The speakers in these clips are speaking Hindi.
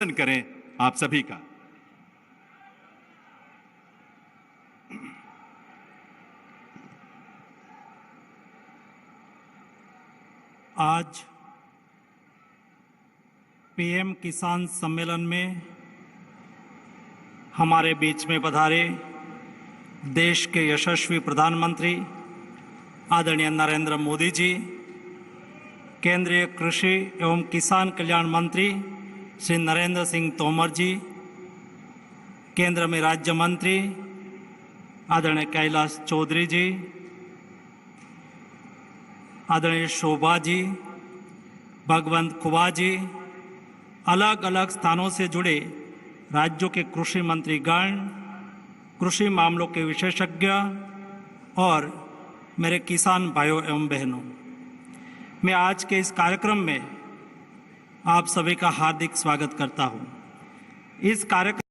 करें आप सभी का। आज पीएम किसान सम्मेलन में हमारे बीच में पधारे देश के यशस्वी प्रधानमंत्री आदरणीय नरेंद्र मोदी जी, केंद्रीय कृषि एवं किसान कल्याण मंत्री श्री नरेंद्र सिंह तोमर जी, केंद्र में राज्य मंत्री आदरणीय कैलाश चौधरी जी, आदरणीय शोभा जी, भगवंत खुबा जी, अलग अलग स्थानों से जुड़े राज्यों के कृषि मंत्रीगण, कृषि मामलों के विशेषज्ञ और मेरे किसान भाइयों एवं बहनों, मैं आज के इस कार्यक्रम में आप सभी का हार्दिक स्वागत करता हूं। इस कार्यक्रम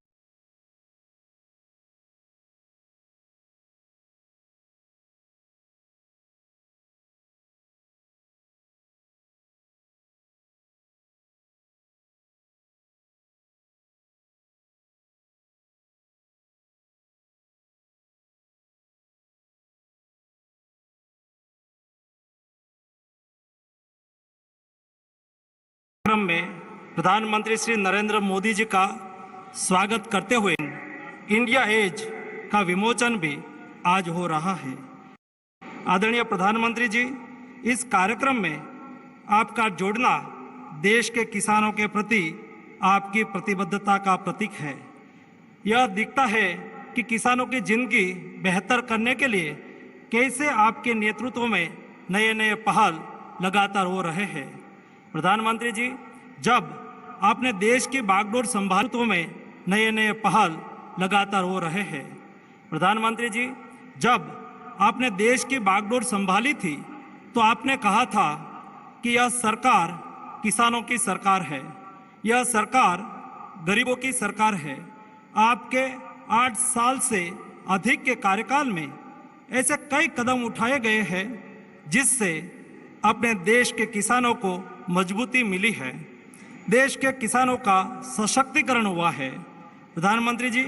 में प्रधानमंत्री श्री नरेंद्र मोदी जी का स्वागत करते हुए इंडिया एज का विमोचन भी आज हो रहा है। आदरणीय प्रधानमंत्री जी, इस कार्यक्रम में आपका जुड़ना देश के किसानों के प्रति आपकी प्रतिबद्धता का प्रतीक है। यह दिखता है कि किसानों की जिंदगी बेहतर करने के लिए कैसे आपके नेतृत्व में नए नए पहल लगातार हो रहे हैं। प्रधानमंत्री जी, जब आपने देश की बागडोर संभालने में नए नए पहल लगातार हो रहे हैं। प्रधानमंत्री जी, जब आपने देश की बागडोर संभाली थी तो आपने कहा था कि यह सरकार किसानों की सरकार है, यह सरकार गरीबों की सरकार है। आपके 8 साल से अधिक के कार्यकाल में ऐसे कई कदम उठाए गए हैं जिससे अपने देश के किसानों को मजबूती मिली है, देश के किसानों का सशक्तिकरण हुआ है। प्रधानमंत्री जी,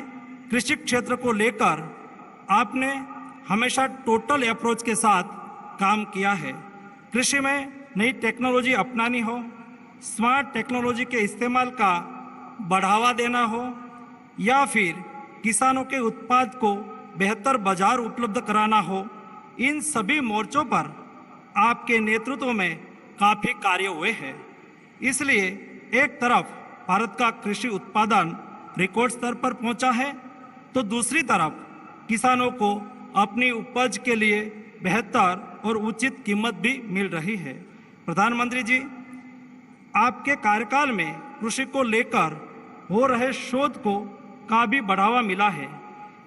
कृषि क्षेत्र को लेकर आपने हमेशा टोटल अप्रोच के साथ काम किया है। कृषि में नई टेक्नोलॉजी अपनानी हो, स्मार्ट टेक्नोलॉजी के इस्तेमाल का बढ़ावा देना हो या फिर किसानों के उत्पाद को बेहतर बाजार उपलब्ध कराना हो, इन सभी मोर्चों पर आपके नेतृत्व में काफ़ी कार्य हुए हैं। इसलिए एक तरफ भारत का कृषि उत्पादन रिकॉर्ड स्तर पर पहुंचा है तो दूसरी तरफ किसानों को अपनी उपज के लिए बेहतर और उचित कीमत भी मिल रही है। प्रधानमंत्री जी, आपके कार्यकाल में कृषि को लेकर हो रहे शोध को का भी बढ़ावा मिला है।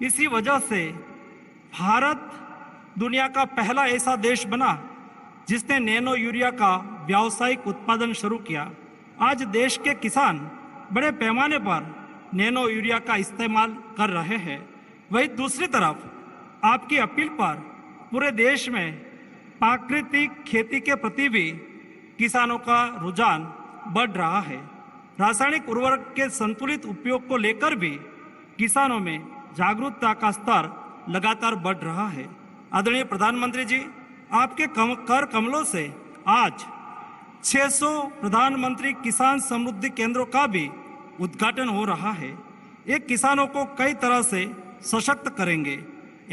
इसी वजह से भारत दुनिया का पहला ऐसा देश बना जिसने नैनो यूरिया का व्यावसायिक उत्पादन शुरू किया। आज देश के किसान बड़े पैमाने पर नैनो यूरिया का इस्तेमाल कर रहे हैं। वहीं दूसरी तरफ आपकी अपील पर पूरे देश में प्राकृतिक खेती के प्रति भी किसानों का रुझान बढ़ रहा है। रासायनिक उर्वरक के संतुलित उपयोग को लेकर भी किसानों में जागरूकता का स्तर लगातार बढ़ रहा है। आदरणीय प्रधानमंत्री जी, आपके कर कमलों से आज 600 प्रधानमंत्री किसान समृद्धि केंद्रों का भी उद्घाटन हो रहा है। ये किसानों को कई तरह से सशक्त करेंगे।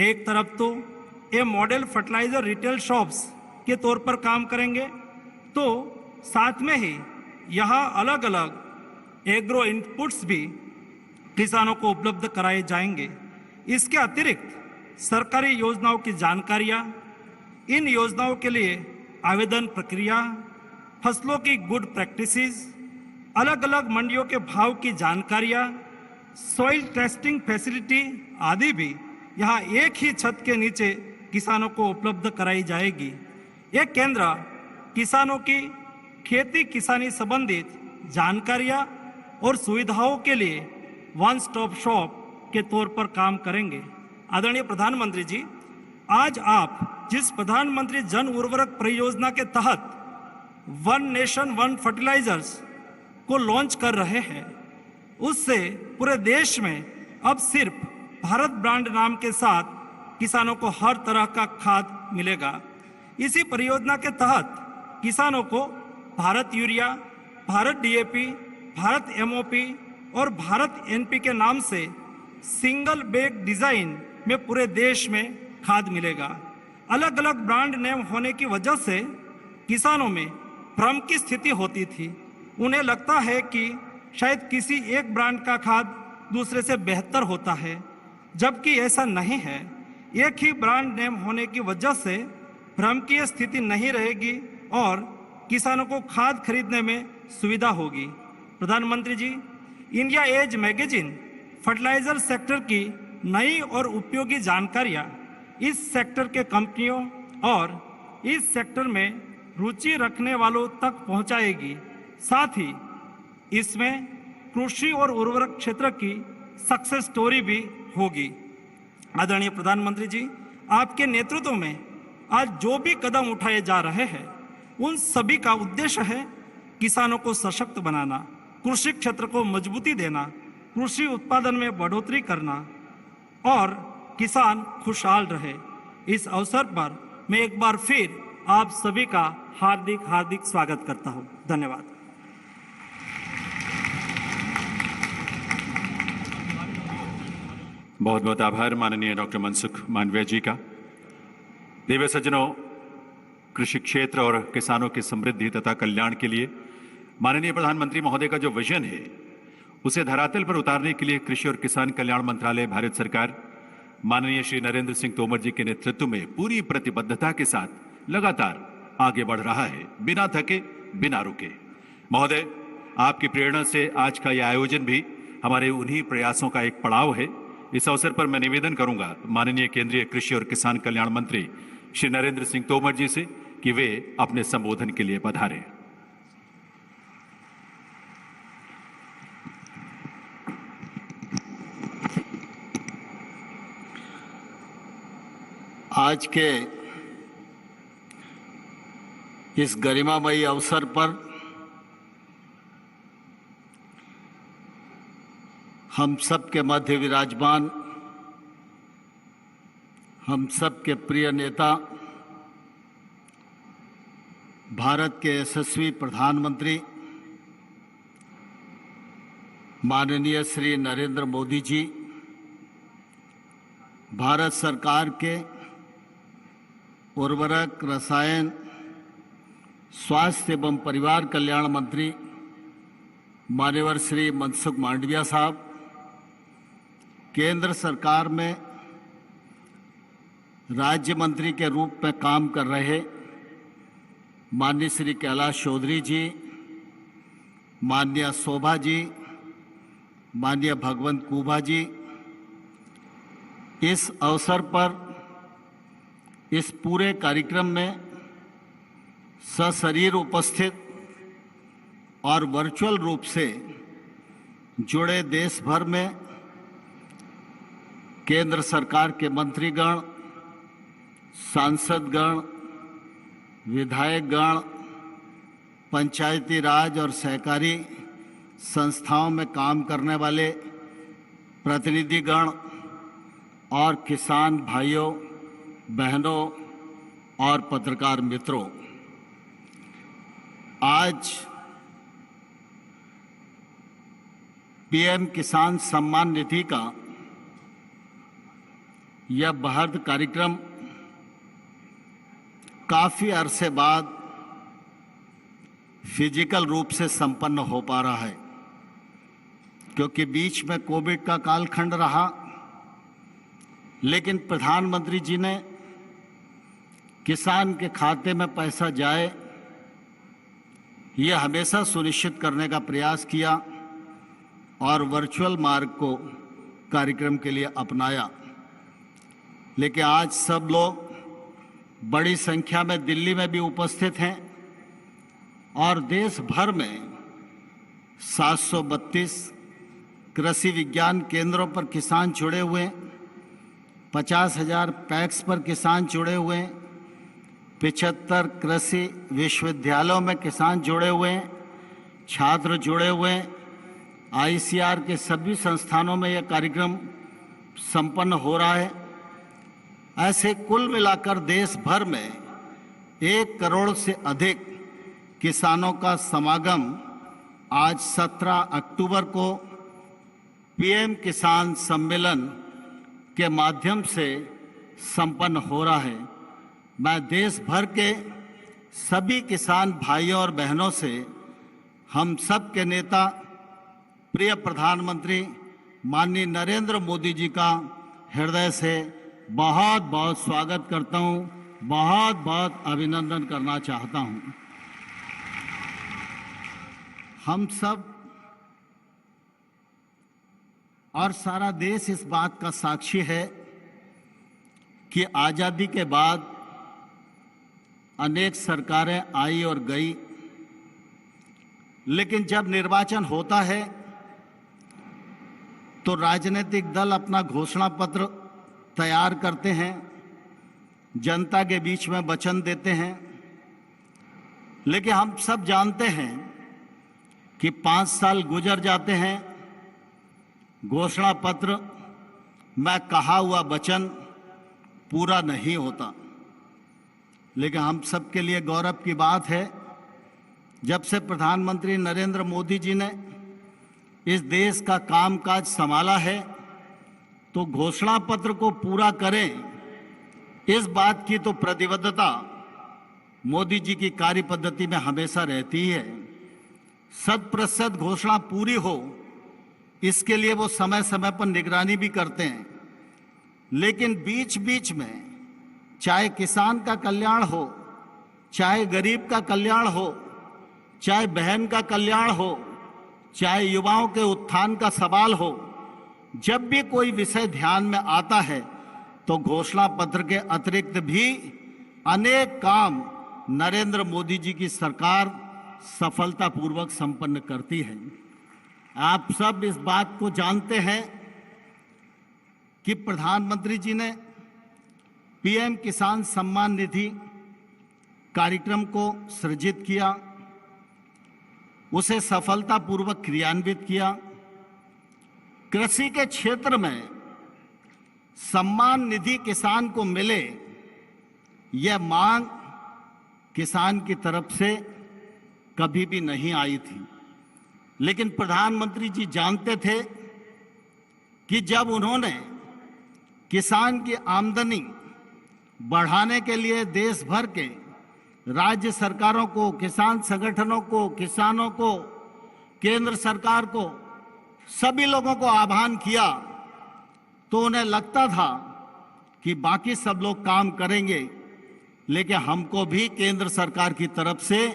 एक तरफ तो ये मॉडल फर्टिलाइजर रिटेल शॉप्स के तौर पर काम करेंगे, तो साथ में ही यहाँ अलग अलग एग्रो इनपुट्स भी किसानों को उपलब्ध कराए जाएंगे। इसके अतिरिक्त सरकारी योजनाओं की जानकारियाँ, इन योजनाओं के लिए आवेदन प्रक्रिया, फसलों की गुड प्रैक्टिसेस, अलग अलग मंडियों के भाव की जानकारियाँ, सॉइल टेस्टिंग फैसिलिटी आदि भी यहाँ एक ही छत के नीचे किसानों को उपलब्ध कराई जाएगी। ये केंद्र किसानों की खेती किसानी संबंधित जानकारियाँ और सुविधाओं के लिए वन स्टॉप शॉप के तौर पर काम करेंगे। आदरणीय प्रधानमंत्री जी, आज आप जिस प्रधानमंत्री जन उर्वरक परियोजना के तहत वन नेशन वन फर्टिलाइजर्स को लॉन्च कर रहे हैं, उससे पूरे देश में अब सिर्फ भारत ब्रांड नाम के साथ किसानों को हर तरह का खाद मिलेगा। इसी परियोजना के तहत किसानों को Bharat urea, Bharat DAP, Bharat MOP और भारत एनपीके नाम से सिंगल बैग डिजाइन में पूरे देश में खाद मिलेगा। अलग अलग ब्रांड नेम होने की वजह से किसानों में भ्रम की स्थिति होती थी। उन्हें लगता है कि शायद किसी एक ब्रांड का खाद दूसरे से बेहतर होता है, जबकि ऐसा नहीं है। एक ही ब्रांड नेम होने की वजह से भ्रम की स्थिति नहीं रहेगी और किसानों को खाद खरीदने में सुविधा होगी। प्रधानमंत्री जी, India age magazine fertiliser sector की नई और उपयोगी जानकारियां इस सेक्टर के कंपनियों और इस सेक्टर में रुचि रखने वालों तक पहुंचाएगी। साथ ही इसमें कृषि और उर्वरक क्षेत्र की सक्सेस स्टोरी भी होगी। आदरणीय प्रधानमंत्री जी, आपके नेतृत्व में आज जो भी कदम उठाए जा रहे हैं उन सभी का उद्देश्य है किसानों को सशक्त बनाना, कृषि क्षेत्र को मजबूती देना, कृषि उत्पादन में बढ़ोतरी करना और किसान खुशहाल रहे। इस अवसर पर मैं एक बार फिर आप सभी का हार्दिक हार्दिक स्वागत करता हूं। धन्यवाद। बहुत बहुत आभार माननीय डॉक्टर मनसुख मांडविया जी का। देव सज्जनों, कृषि क्षेत्र और किसानों की समृद्धि तथा कल्याण के लिए माननीय प्रधानमंत्री महोदय का जो विजन है उसे धरातल पर उतारने के लिए कृषि और किसान कल्याण मंत्रालय भारत सरकार माननीय श्री नरेंद्र सिंह तोमर जी के नेतृत्व में पूरी प्रतिबद्धता के साथ लगातार आगे बढ़ रहा है, बिना थके बिना रुके। महोदय, आपकी प्रेरणा से आज का यह आयोजन भी हमारे उन्हीं प्रयासों का एक पड़ाव है। इस अवसर पर मैं निवेदन करूंगा माननीय केंद्रीय कृषि और किसान कल्याण मंत्री श्री नरेंद्र सिंह तोमर जी से कि वे अपने संबोधन के लिए पधारें। आज के इस गरिमामयी अवसर पर हम सब के मध्य विराजमान हम सब के प्रिय नेता, भारत के यशस्वी प्रधानमंत्री माननीय श्री नरेंद्र मोदी जी, भारत सरकार के उर्वरक, रसायन, स्वास्थ्य एवं परिवार कल्याण मंत्री मान्यवर श्री मनसुख मांडविया साहब, केंद्र सरकार में राज्य मंत्री के रूप में काम कर रहे माननीय श्री कैलाश चौधरी जी, माननीय शोभा जी, माननीय भगवंत कुबा जी, इस अवसर पर इस पूरे कार्यक्रम में सशरीर उपस्थित और वर्चुअल रूप से जुड़े देश भर में केंद्र सरकार के मंत्रीगण, सांसदगण, विधायकगण, पंचायती राज और सहकारी संस्थाओं में काम करने वाले प्रतिनिधिगण और किसान भाइयों, बहनों और पत्रकार मित्रों, आज पीएम किसान सम्मान निधि का यह बृहद कार्यक्रम काफ़ी अरसे बाद फिजिकल रूप से संपन्न हो पा रहा है, क्योंकि बीच में कोविड का कालखंड रहा। लेकिन प्रधानमंत्री जी ने किसान के खाते में पैसा जाए, यह हमेशा सुनिश्चित करने का प्रयास किया और वर्चुअल मार्ग को कार्यक्रम के लिए अपनाया। लेकिन आज सब लोग बड़ी संख्या में दिल्ली में भी उपस्थित हैं और देश भर में 732 कृषि विज्ञान केंद्रों पर किसान जुड़े हुए हैं, 50,000 पैक्स पर किसान जुड़े हुए हैं, 75 कृषि विश्वविद्यालयों में किसान जुड़े हुए हैं, छात्र जुड़े हुए हैं, आईसीआर के सभी संस्थानों में यह कार्यक्रम संपन्न हो रहा है। ऐसे कुल मिलाकर देश भर में 1 करोड़ से अधिक किसानों का समागम आज 17 अक्टूबर को पीएम किसान सम्मेलन के माध्यम से संपन्न हो रहा है। मैं देश भर के सभी किसान भाइयों और बहनों से हम सब के नेता प्रिय प्रधानमंत्री माननीय नरेंद्र मोदी जी का हृदय से बहुत बहुत स्वागत करता हूं, बहुत बहुत अभिनंदन करना चाहता हूं। हम सब और सारा देश इस बात का साक्षी है कि आज़ादी के बाद अनेक सरकारें आई और गई, लेकिन जब निर्वाचन होता है तो राजनीतिक दल अपना घोषणा पत्र तैयार करते हैं, जनता के बीच में वचन देते हैं। लेकिन हम सब जानते हैं कि 5 साल गुजर जाते हैं, घोषणा पत्र में कहा हुआ वचन पूरा नहीं होता। लेकिन हम सब के लिए गौरव की बात है, जब से प्रधानमंत्री नरेंद्र मोदी जी ने इस देश का कामकाज संभाला है तो घोषणा पत्र को पूरा करें, इस बात की तो प्रतिबद्धता मोदी जी की कार्य पद्धति में हमेशा रहती है। 100% घोषणा पूरी हो, इसके लिए वो समय समय पर निगरानी भी करते हैं। लेकिन बीच बीच में चाहे किसान का कल्याण हो, चाहे गरीब का कल्याण हो, चाहे बहन का कल्याण हो, चाहे युवाओं के उत्थान का सवाल हो, जब भी कोई विषय ध्यान में आता है तो घोषणा पत्र के अतिरिक्त भी अनेक काम नरेंद्र मोदी जी की सरकार सफलतापूर्वक संपन्न करती है। आप सब इस बात को जानते हैं कि प्रधानमंत्री जी ने पीएम किसान सम्मान निधि कार्यक्रम को सृजित किया, उसे सफलतापूर्वक क्रियान्वित किया। कृषि के क्षेत्र में सम्मान निधि किसान को मिले, यह मांग किसान की तरफ से कभी भी नहीं आई थी। लेकिन प्रधानमंत्री जी जानते थे कि जब उन्होंने किसान की आमदनी बढ़ाने के लिए देश भर के राज्य सरकारों को, किसान संगठनों को, किसानों को, केंद्र सरकार को, सभी लोगों को आह्वान किया, तो उन्हें लगता था कि बाकी सब लोग काम करेंगे, लेकिन हमको भी केंद्र सरकार की तरफ से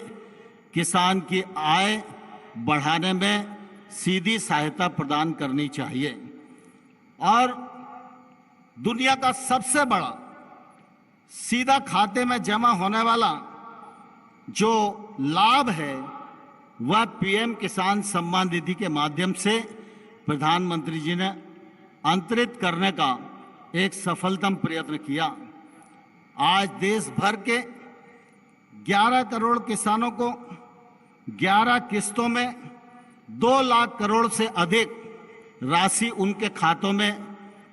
किसान की आय बढ़ाने में सीधी सहायता प्रदान करनी चाहिए। और दुनिया का सबसे बड़ा सीधा खाते में जमा होने वाला जो लाभ है वह पीएम किसान सम्मान निधि के माध्यम से प्रधानमंत्री जी ने अंतरित करने का एक सफलतम प्रयत्न किया। आज देश भर के 11 करोड़ किसानों को 11 किस्तों में 2 लाख करोड़ से अधिक राशि उनके खातों में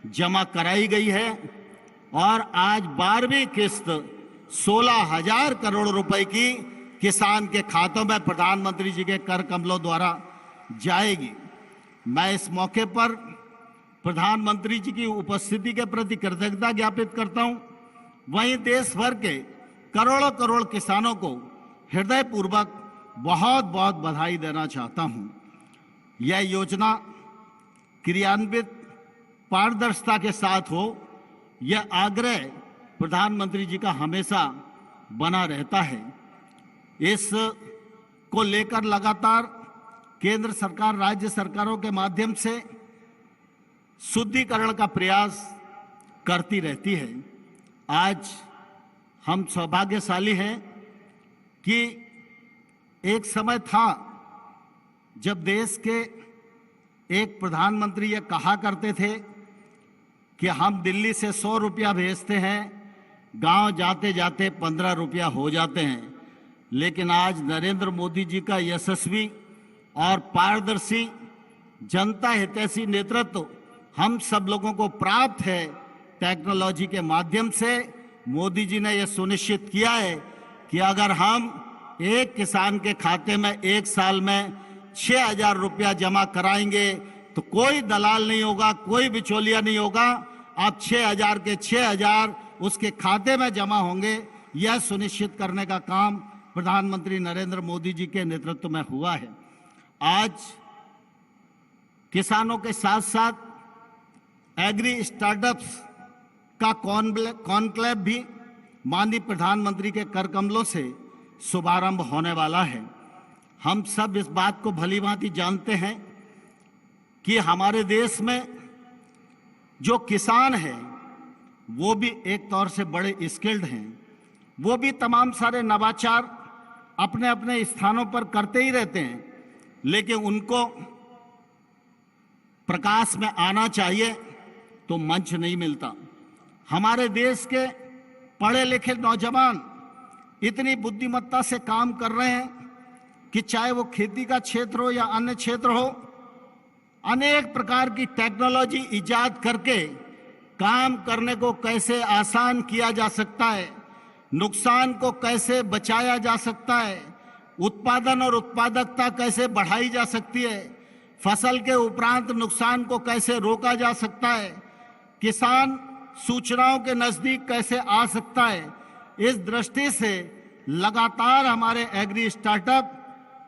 जमा कराई गई है और आज 12वीं किस्त 16,000 करोड़ रुपए की किसान के खातों में प्रधानमंत्री जी के कर कमलों द्वारा जाएगी। मैं इस मौके पर प्रधानमंत्री जी की उपस्थिति के प्रति कृतज्ञता ज्ञापित करता हूं। वहीं देश भर के करोड़ों करोड़ किसानों को हृदयपूर्वक बहुत बहुत बधाई देना चाहता हूं। यह योजना क्रियान्वित पारदर्शिता के साथ हो, यह आग्रह प्रधानमंत्री जी का हमेशा बना रहता है। इस को लेकर लगातार केंद्र सरकार, राज्य सरकारों के माध्यम से शुद्धिकरण का प्रयास करती रहती है। आज हम सौभाग्यशाली हैं कि एक समय था जब देश के एक प्रधानमंत्री ये कहा करते थे कि हम दिल्ली से 100 रुपया भेजते हैं, गांव जाते जाते 15 रुपया हो जाते हैं। लेकिन आज नरेंद्र मोदी जी का यशस्वी और पारदर्शी जनता हितैषी नेतृत्व हम सब लोगों को प्राप्त है। टेक्नोलॉजी के माध्यम से मोदी जी ने यह सुनिश्चित किया है कि अगर हम एक किसान के खाते में एक साल में 6,000 रुपया जमा कराएंगे तो कोई दलाल नहीं होगा, कोई बिचौलिया नहीं होगा। अब 6,000 के 6,000 उसके खाते में जमा होंगे। यह सुनिश्चित करने का काम प्रधानमंत्री नरेंद्र मोदी जी के नेतृत्व में हुआ है। आज किसानों के साथ साथ एग्री स्टार्टअप्स का कॉन्क्लेव भी माननीय प्रधानमंत्री के कर कमलों से शुभारंभ होने वाला है। हम सब इस बात को भलीभांति जानते हैं कि हमारे देश में जो किसान हैं वो भी एक तौर से बड़े स्किल्ड हैं। वो भी तमाम सारे नवाचार अपने अपने स्थानों पर करते ही रहते हैं, लेकिन उनको प्रकाश में आना चाहिए तो मंच नहीं मिलता। हमारे देश के पढ़े लिखे नौजवान इतनी बुद्धिमत्ता से काम कर रहे हैं कि चाहे वो खेती का क्षेत्र हो या अन्य क्षेत्र हो, अनेक प्रकार की टेक्नोलॉजी इजाद करके काम करने को कैसे आसान किया जा सकता है, नुकसान को कैसे बचाया जा सकता है, उत्पादन और उत्पादकता कैसे बढ़ाई जा सकती है, फसल के उपरांत नुकसान को कैसे रोका जा सकता है, किसान सूचनाओं के नजदीक कैसे आ सकता है। इस दृष्टि से लगातार हमारे एग्री स्टार्टअप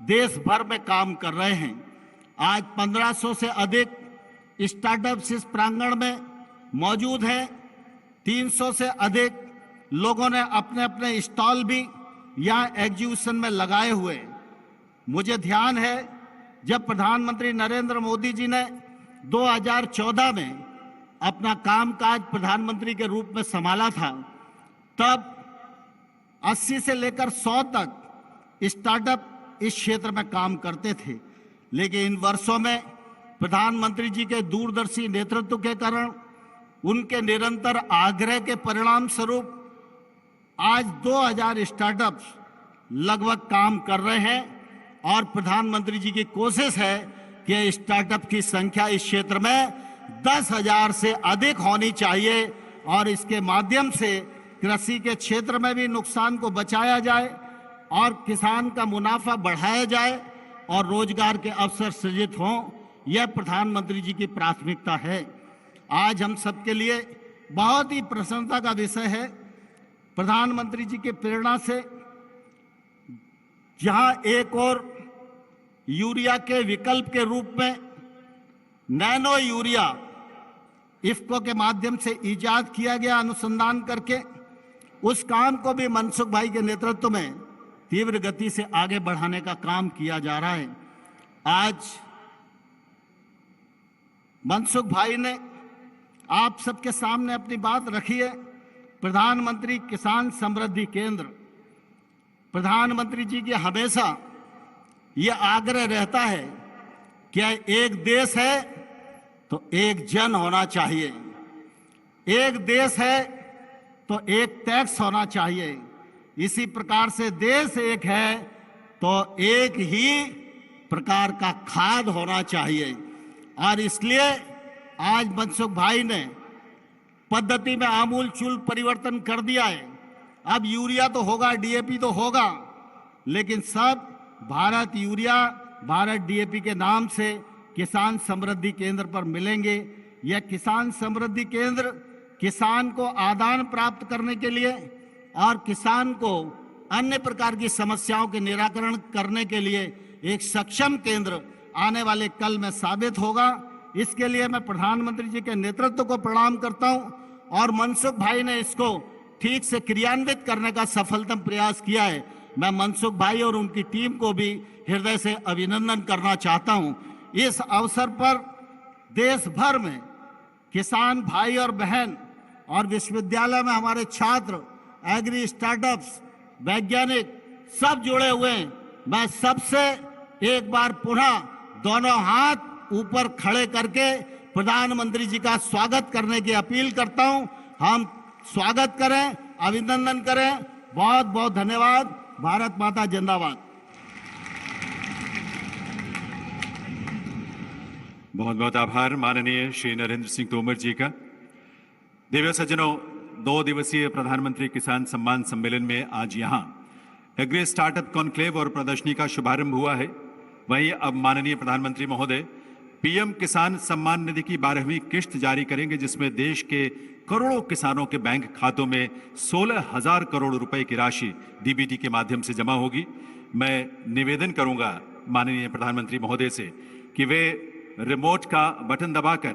देश भर में काम कर रहे हैं। आज 1500 से अधिक स्टार्टअप्स इस प्रांगण में मौजूद हैं। 300 से अधिक लोगों ने अपने अपने स्टॉल भी यहाँ एग्जीबिशन में लगाए हुए। मुझे ध्यान है जब प्रधानमंत्री नरेंद्र मोदी जी ने 2014 में अपना कामकाज प्रधानमंत्री के रूप में संभाला था, तब 80 से लेकर 100 तक स्टार्टअप इस क्षेत्र में काम करते थे। लेकिन इन वर्षों में प्रधानमंत्री जी के दूरदर्शी नेतृत्व के कारण, उनके निरंतर आग्रह के परिणाम स्वरूप आज 2000 स्टार्टअप्स लगभग काम कर रहे हैं और प्रधानमंत्री जी की कोशिश है कि स्टार्टअप की संख्या इस क्षेत्र में 10,000 से अधिक होनी चाहिए और इसके माध्यम से कृषि के क्षेत्र में भी नुकसान को बचाया जाए और किसान का मुनाफा बढ़ाया जाए और रोजगार के अवसर सृजित हों। यह प्रधानमंत्री जी की प्राथमिकता है। आज हम सबके लिए बहुत ही प्रसन्नता का विषय है, प्रधानमंत्री जी की प्रेरणा से जहां एक और यूरिया के विकल्प के रूप में नैनो यूरिया इफ्को के माध्यम से इजाद किया गया, अनुसंधान करके उस काम को भी मनसुख भाई के नेतृत्व में तीव्र गति से आगे बढ़ाने का काम किया जा रहा है। आज मनसुख भाई ने आप सबके सामने अपनी बात रखी है। प्रधानमंत्री किसान समृद्धि केंद्र, प्रधानमंत्री जी की हमेशा ये आग्रह रहता है कि एक देश है तो एक जन होना चाहिए, एक देश है तो एक टैक्स होना चाहिए। इसी प्रकार से देश एक है तो एक ही प्रकार का खाद होना चाहिए। और इसलिए आज मनसुख भाई ने पद्धति में आमूलचूल परिवर्तन कर दिया है। अब यूरिया तो होगा, डीएपी तो होगा, लेकिन सब भारत यूरिया, भारत डीएपी के नाम से किसान समृद्धि केंद्र पर मिलेंगे। यह किसान समृद्धि केंद्र किसान को आदान प्राप्त करने के लिए और किसान को अन्य प्रकार की समस्याओं के निराकरण करने के लिए एक सक्षम केंद्र आने वाले कल में साबित होगा। इसके लिए मैं प्रधानमंत्री जी के नेतृत्व को प्रणाम करता हूं और मनसुख भाई ने इसको ठीक से क्रियान्वित करने का सफलतम प्रयास किया है। मैं मनसुख भाई और उनकी टीम को भी हृदय से अभिनंदन करना चाहता हूं। इस अवसर पर देश भर में किसान भाई और बहन और विश्वविद्यालय में हमारे छात्र, एग्री स्टार्टअप्स, वैज्ञानिक सब जुड़े हुए हैं। मैं सबसे एक बार पुनः दोनों हाथ ऊपर खड़े करके प्रधानमंत्री जी का स्वागत करने की अपील करता हूं। हम स्वागत करें, अभिनंदन करें। बहुत बहुत धन्यवाद। भारत माता जिंदाबाद। बहुत बहुत आभार माननीय श्री नरेंद्र सिंह तोमर जी का। दिव्य सज्जनों, 2 दिवसीय प्रधानमंत्री किसान सम्मान सम्मेलन में आज यहाँ एग्री स्टार्टअप कॉन्क्लेव और प्रदर्शनी का शुभारंभ हुआ है। वहीं अब माननीय प्रधानमंत्री महोदय पीएम किसान सम्मान निधि की 12वीं किश्त जारी करेंगे, जिसमें देश के करोड़ों किसानों के बैंक खातों में 16,000 करोड़ रुपए की राशि डीबीटी के माध्यम से जमा होगी। मैं निवेदन करूंगा माननीय प्रधानमंत्री महोदय से कि वे रिमोट का बटन दबाकर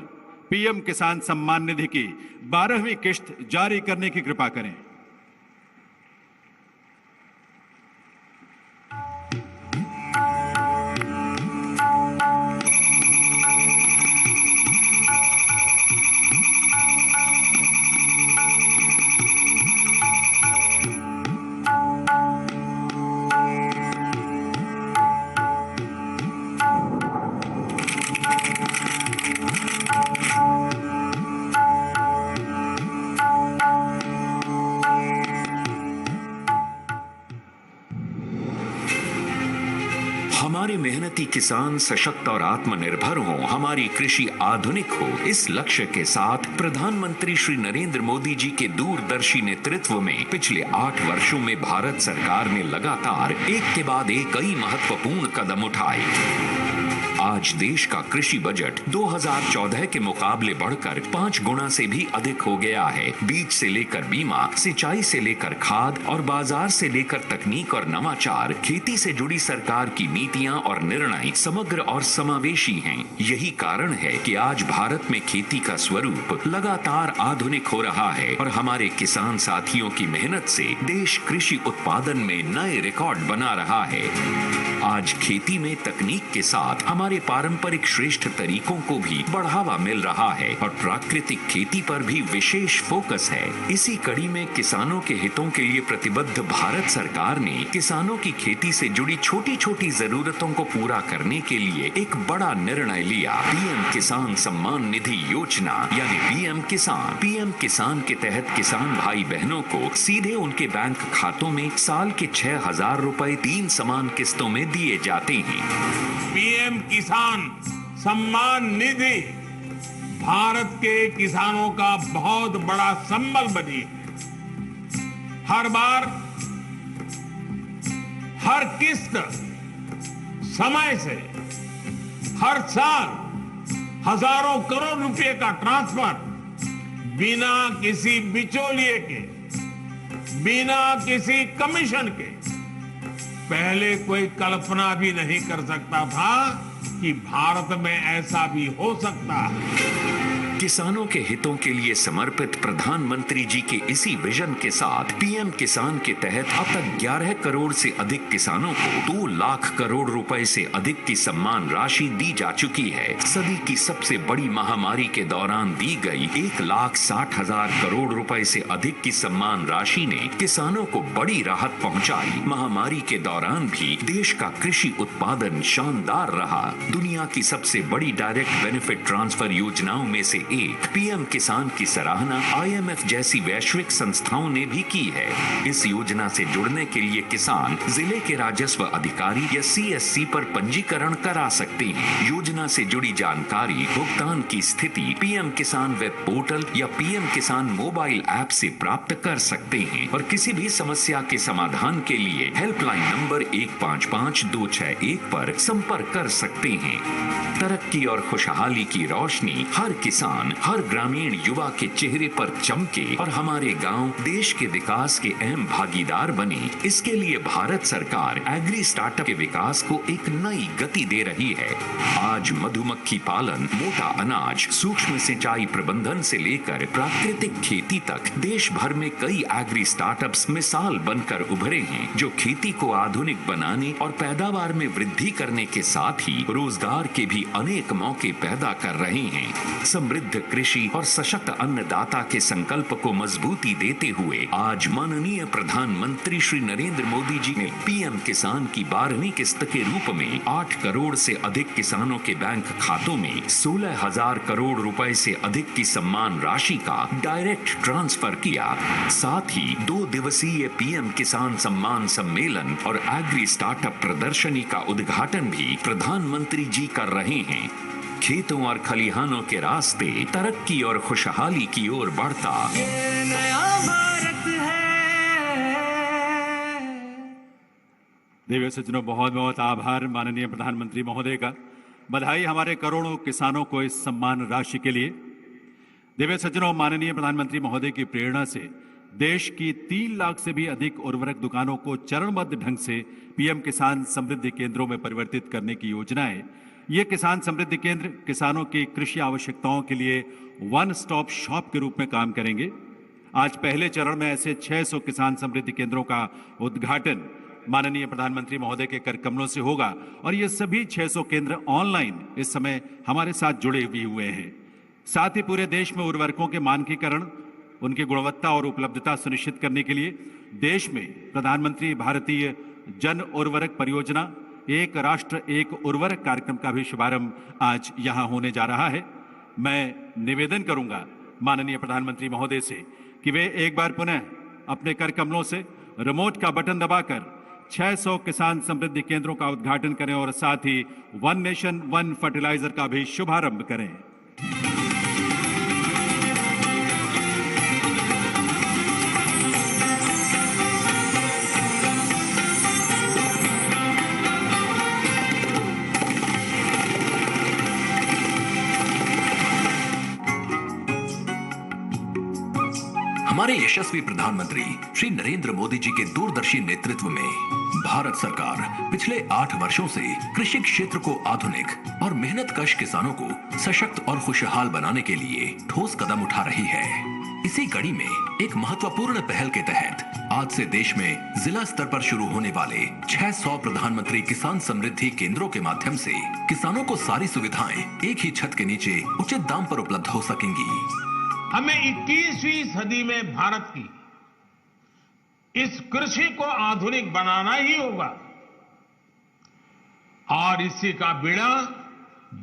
पीएम किसान सम्मान निधि की 12वीं किश्त जारी करने की कृपा करें। हमारे मेहनती किसान सशक्त और आत्मनिर्भर हो, हमारी कृषि आधुनिक हो, इस लक्ष्य के साथ प्रधानमंत्री श्री नरेंद्र मोदी जी के दूरदर्शी नेतृत्व में पिछले 8 वर्षों में भारत सरकार ने लगातार एक के बाद एक कई महत्वपूर्ण कदम उठाए। आज देश का कृषि बजट 2014 के मुकाबले बढ़कर 5 गुना से भी अधिक हो गया है। बीज से लेकर बीमा, सिंचाई से लेकर खाद और बाजार से लेकर तकनीक और नवाचार, खेती से जुड़ी सरकार की नीतियां और निर्णय समग्र और समावेशी हैं। यही कारण है कि आज भारत में खेती का स्वरूप लगातार आधुनिक हो रहा है और हमारे किसान साथियों की मेहनत से देश कृषि उत्पादन में नए रिकॉर्ड बना रहा है। आज खेती में तकनीक के साथ हमारे पारंपरिक श्रेष्ठ तरीकों को भी बढ़ावा मिल रहा है और प्राकृतिक खेती पर भी विशेष फोकस है। इसी कड़ी में किसानों के हितों के लिए प्रतिबद्ध भारत सरकार ने किसानों की खेती से जुड़ी छोटी छोटी जरूरतों को पूरा करने के लिए एक बड़ा निर्णय लिया। पीएम किसान सम्मान निधि योजना यानी पीएम किसान। पीएम किसान के तहत किसान भाई बहनों को सीधे उनके बैंक खातों में साल के 6,000 रुपए 3 समान किस्तों में दिए जाते हैं। पीएम किसान सम्मान निधि भारत के किसानों का बहुत बड़ा संबल बनी है। हर बार हर किस्त समय से, हर साल हजारों करोड़ रुपए का ट्रांसफर बिना किसी बिचौलिए के, बिना किसी कमीशन के। पहले कोई कल्पना भी नहीं कर सकता था कि भारत में ऐसा भी हो सकता है। किसानों के हितों के लिए समर्पित प्रधानमंत्री जी के इसी विजन के साथ पीएम किसान के तहत अब तक 11 करोड़ से अधिक किसानों को 2 लाख करोड़ रुपए से अधिक की सम्मान राशि दी जा चुकी है। सदी की सबसे बड़ी महामारी के दौरान दी गई 1,60,000 करोड़ रुपए से अधिक की सम्मान राशि ने किसानों को बड़ी राहत पहुंचाई। महामारी के दौरान भी देश का कृषि उत्पादन शानदार रहा। दुनिया की सबसे बड़ी डायरेक्ट बेनिफिट ट्रांसफर योजनाओं में से एक पीएम किसान की सराहना आईएमएफ जैसी वैश्विक संस्थाओं ने भी की है। इस योजना से जुड़ने के लिए किसान जिले के राजस्व अधिकारी या सीएससी पर पंजीकरण करा सकते हैं। योजना से जुड़ी जानकारी, भुगतान की स्थिति पीएम किसान वेब पोर्टल या पीएम किसान मोबाइल ऐप से प्राप्त कर सकते हैं और किसी भी समस्या के समाधान के लिए हेल्पलाइन नंबर 155261 पर संपर्क कर सकते हैं। तरक्की और खुशहाली की रोशनी हर किसान, हर ग्रामीण युवा के चेहरे पर चमके और हमारे गांव देश के विकास के अहम भागीदार बने। इसके लिए भारत सरकार एग्री स्टार्टअप के विकास को एक नई गति दे रही है। आज मधुमक्खी पालन, मोटा अनाज, सूक्ष्म सिंचाई प्रबंधन से लेकर प्राकृतिक खेती तक देश भर में कई एग्री स्टार्टअप्स मिसाल बनकर उभरे हैं, जो खेती को आधुनिक बनाने और पैदावार में वृद्धि करने के साथ ही रोजगार के भी अनेक मौके पैदा कर रहे हैं। समृद्ध कृषि और सशक्त अन्नदाता के संकल्प को मजबूती देते हुए आज माननीय प्रधानमंत्री श्री नरेंद्र मोदी जी ने पीएम किसान की 12वीं किस्त के रूप में 8 करोड़ से अधिक किसानों के बैंक खातों में 16,000 करोड़ रुपए से अधिक की सम्मान राशि का डायरेक्ट ट्रांसफर किया। साथ ही 2 दिवसीय पीएम किसान सम्मान सम्मेलन और एग्री स्टार्टअप प्रदर्शनी का उद्घाटन भी प्रधानमंत्री जी कर रहे हैं। खेतों और खलिहानों के रास्ते तरक्की और खुशहाली की ओर बढ़ता। देवी सज्जनों, बहुत बहुत आभार माननीय प्रधानमंत्री महोदय का। बधाई हमारे करोड़ों किसानों को इस सम्मान राशि के लिए। देवी सज्जनों, माननीय प्रधानमंत्री महोदय की प्रेरणा से देश की 3 लाख से भी अधिक उर्वरक दुकानों को चरणबद्ध ढंग से पीएम किसान समृद्धि केंद्रों में परिवर्तित करने की योजना है। ये किसान समृद्धि केंद्र किसानों की कृषि आवश्यकताओं के लिए वन स्टॉप शॉप के रूप में काम करेंगे। आज पहले चरण में ऐसे 600 किसान समृद्धि केंद्रों का उद्घाटन माननीय प्रधानमंत्री महोदय के कर कमलों से होगा और ये सभी 600 केंद्र ऑनलाइन इस समय हमारे साथ जुड़े भी हुए हैं। साथ ही पूरे देश में उर्वरकों के मानकीकरण, उनकी गुणवत्ता और उपलब्धता सुनिश्चित करने के लिए देश में प्रधानमंत्री भारतीय जन उर्वरक परियोजना एक राष्ट्र एक उर्वरक कार्यक्रम का भी शुभारंभ आज यहां होने जा रहा है। मैं निवेदन करूंगा माननीय प्रधानमंत्री महोदय से कि वे एक बार पुनः अपने कर कमलों से रिमोट का बटन दबाकर 600 किसान समृद्धि केंद्रों का उद्घाटन करें और साथ ही वन नेशन वन फर्टिलाइजर का भी शुभारंभ करें। हमारे यशस्वी प्रधानमंत्री श्री नरेंद्र मोदी जी के दूरदर्शी नेतृत्व में भारत सरकार पिछले 8 वर्षों से कृषि क्षेत्र को आधुनिक और मेहनतकश किसानों को सशक्त और खुशहाल बनाने के लिए ठोस कदम उठा रही है। इसी कड़ी में एक महत्वपूर्ण पहल के तहत आज से देश में जिला स्तर पर शुरू होने वाले 600 प्रधानमंत्री किसान समृद्धि केंद्रों के माध्यम से किसानों को सारी सुविधाएं एक ही छत के नीचे उचित दाम पर उपलब्ध हो सकेंगी। हमें 21वीं सदी में भारत की इस कृषि को आधुनिक बनाना ही होगा और इसी का बीड़ा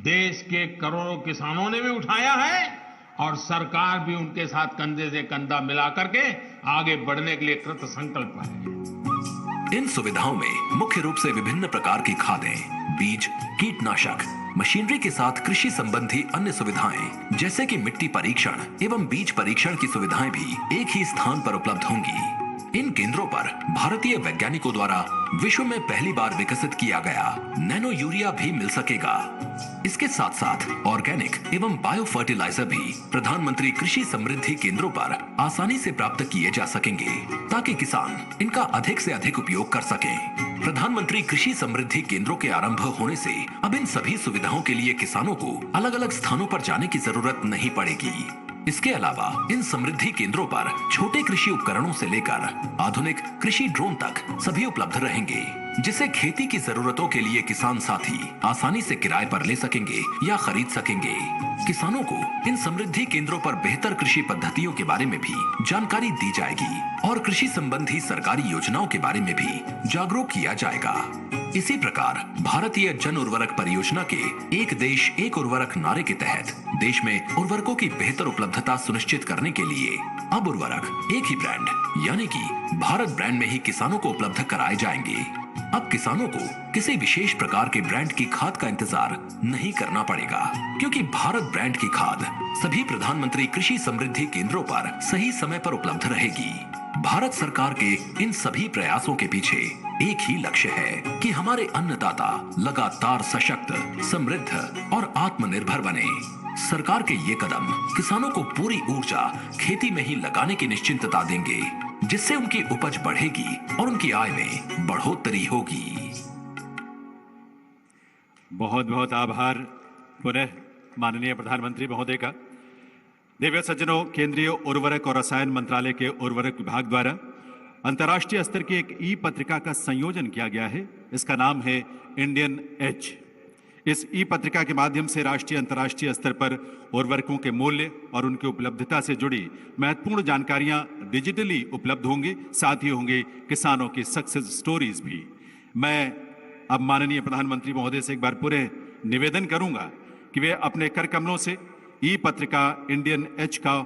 देश के करोड़ों किसानों ने भी उठाया है और सरकार भी उनके साथ कंधे से कंधा मिला करके आगे बढ़ने के लिए कृत संकल्प है। इन सुविधाओं में मुख्य रूप से विभिन्न प्रकार की खादें, बीज, कीटनाशक, मशीनरी के साथ कृषि संबंधी अन्य सुविधाएं जैसे कि मिट्टी परीक्षण एवं बीज परीक्षण की सुविधाएं भी एक ही स्थान पर उपलब्ध होंगी। इन केंद्रों पर भारतीय वैज्ञानिकों द्वारा विश्व में पहली बार विकसित किया गया नैनो यूरिया भी मिल सकेगा। इसके साथ साथ ऑर्गेनिक एवं बायो फर्टिलाइजर भी प्रधानमंत्री कृषि समृद्धि केंद्रों पर आसानी से प्राप्त किए जा सकेंगे ताकि किसान इनका अधिक से अधिक उपयोग कर सकें। प्रधानमंत्री कृषि समृद्धि केंद्रों के आरंभ होने से अब इन सभी सुविधाओं के लिए किसानों को अलग अलग स्थानों पर जाने की जरूरत नहीं पड़ेगी। इसके अलावा इन समृद्धि केंद्रों पर छोटे कृषि उपकरणों से लेकर आधुनिक कृषि ड्रोन तक सभी उपलब्ध रहेंगे, जिसे खेती की जरूरतों के लिए किसान साथी आसानी से किराए पर ले सकेंगे या खरीद सकेंगे। किसानों को इन समृद्धि केंद्रों पर बेहतर कृषि पद्धतियों के बारे में भी जानकारी दी जाएगी और कृषि संबंधी सरकारी योजनाओं के बारे में भी जागरूक किया जाएगा। इसी प्रकार भारतीय जन उर्वरक परियोजना के एक देश एक उर्वरक नारे के तहत देश में उर्वरकों की बेहतर उपलब्धता सुनिश्चित करने के लिए अब उर्वरक एक ही ब्रांड यानी कि भारत ब्रांड में ही किसानों को उपलब्ध कराए जाएंगे। अब किसानों को किसी विशेष प्रकार के ब्रांड की खाद का इंतजार नहीं करना पड़ेगा, क्योंकि भारत ब्रांड की खाद सभी प्रधानमंत्री कृषि समृद्धि केंद्रों पर सही समय पर उपलब्ध रहेगी। भारत सरकार के इन सभी प्रयासों के पीछे एक ही लक्ष्य है कि हमारे अन्नदाता लगातार सशक्त, समृद्ध और आत्मनिर्भर बने। सरकार के ये कदम किसानों को पूरी ऊर्जा खेती में ही लगाने की निश्चिंतता देंगे, जिससे उनकी उपज बढ़ेगी और उनकी आय में बढ़ोतरी होगी। बहुत बहुत आभार पुनः माननीय प्रधानमंत्री महोदय का। दिव्य सज्जनों, केंद्रीय उर्वरक और रसायन मंत्रालय के उर्वरक विभाग द्वारा अंतर्राष्ट्रीय स्तर की एक ई पत्रिका का संयोजन किया गया है। इसका नाम है इंडियन एज। इस ई पत्रिका के माध्यम से राष्ट्रीय अंतर्राष्ट्रीय स्तर पर उर्वरकों के मूल्य और उनकी उपलब्धता से जुड़ी महत्वपूर्ण जानकारियां डिजिटली उपलब्ध होंगी, साथ ही होंगे किसानों की सक्सेस स्टोरीज भी। मैं अब माननीय प्रधानमंत्री महोदय से एक बार पूरे निवेदन करूंगा कि वे अपने कर कमलों से ई पत्रिका इंडियन एज का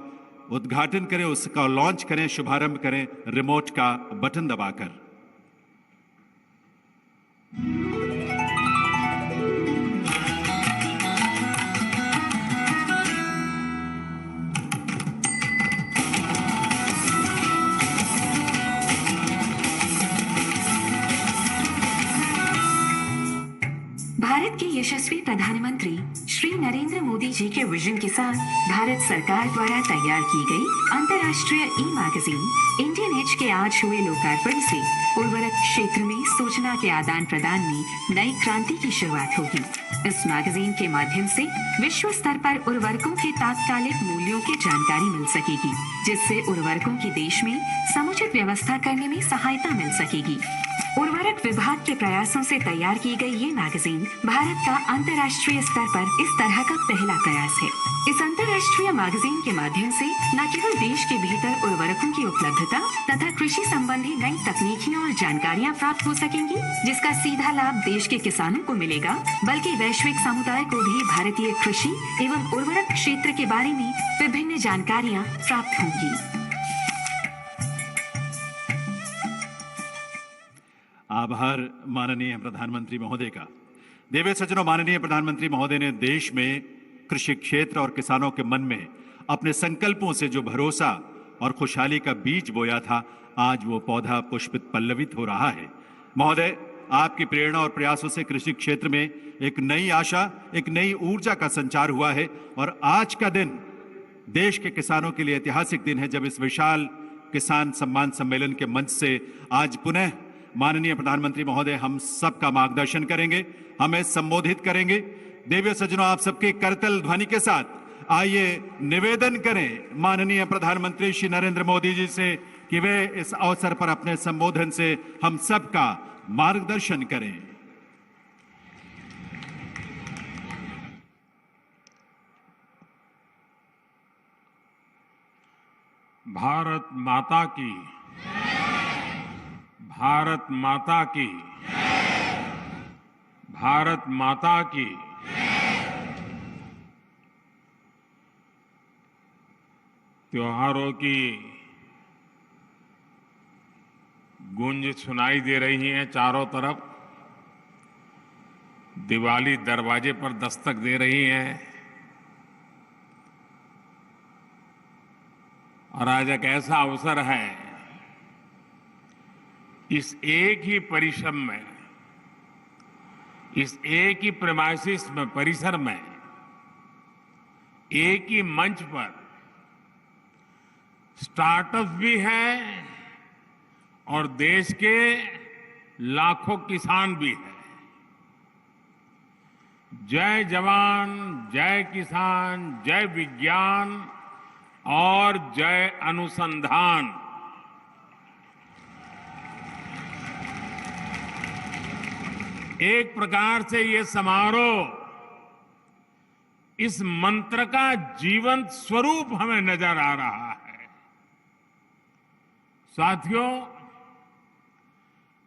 उद्घाटन करें, उसका लॉन्च करें, शुभारंभ करें रिमोट का बटन दबाकर। यशस्वी प्रधानमंत्री श्री नरेंद्र मोदी जी के विजन के साथ भारत सरकार द्वारा तैयार की गई अंतर्राष्ट्रीय ई मैगजीन इंडियन एज के आज हुए लोकार्पण से उर्वरक क्षेत्र में सूचना के आदान प्रदान में नई क्रांति की शुरुआत होगी। इस मैगजीन के माध्यम से विश्व स्तर पर उर्वरकों के तात्कालिक मूल्यों की जानकारी मिल सकेगी, जिससे उर्वरकों की देश में समुचित व्यवस्था करने में सहायता मिल सकेगी। उर्वरक विभाग के प्रयासों से तैयार की गई ये मैगजीन भारत का अंतर्राष्ट्रीय स्तर पर इस तरह का पहला प्रयास है। इस अंतर्राष्ट्रीय मैगजीन के माध्यम से न केवल देश के भीतर उर्वरकों की उपलब्धता तथा कृषि संबंधी नई तकनीकियाँ और जानकारियाँ प्राप्त हो सकेंगी, जिसका सीधा लाभ देश के किसानों को मिलेगा, बल्कि वैश्विक समुदाय को भी भारतीय कृषि एवं उर्वरक क्षेत्र के बारे में विभिन्न जानकारियाँ प्राप्त होंगी। आभार माननीय प्रधानमंत्री महोदय का। देवे सज्जनों, माननीय प्रधानमंत्री महोदय ने देश में कृषि क्षेत्र और किसानों के मन में अपने संकल्पों से जो भरोसा और खुशहाली का बीज बोया था, आज वो पौधा पुष्पित पल्लवित हो रहा है। महोदय, आपकी प्रेरणा और प्रयासों से कृषि क्षेत्र में एक नई आशा, एक नई ऊर्जा का संचार हुआ है और आज का दिन देश के किसानों के लिए ऐतिहासिक दिन है, जब इस विशाल किसान सम्मान सम्मेलन के मंच से आज पुनः माननीय प्रधानमंत्री महोदय हम सबका मार्गदर्शन करेंगे, हमें संबोधित करेंगे। देवी सज्जनों, आप सबके करतल ध्वनि के साथ आइए निवेदन करें माननीय प्रधानमंत्री श्री नरेंद्र मोदी जी से कि वे इस अवसर पर अपने संबोधन से हम सबका मार्गदर्शन करें। भारत माता की, भारत माता की, भारत माता की। त्योहारों की गूंज सुनाई दे रही है चारों तरफ। दिवाली दरवाजे पर दस्तक दे रही है और आज एक ऐसा अवसर है, इस एक ही परिश्रम में, इस एक ही प्रेमाइसिस में, परिसर में, एक ही मंच पर स्टार्टअप भी हैं और देश के लाखों किसान भी हैं। जय जवान, जय किसान, जय विज्ञान और जय अनुसंधान। एक प्रकार से ये समारोह इस मंत्र का जीवंत स्वरूप हमें नजर आ रहा है। साथियों,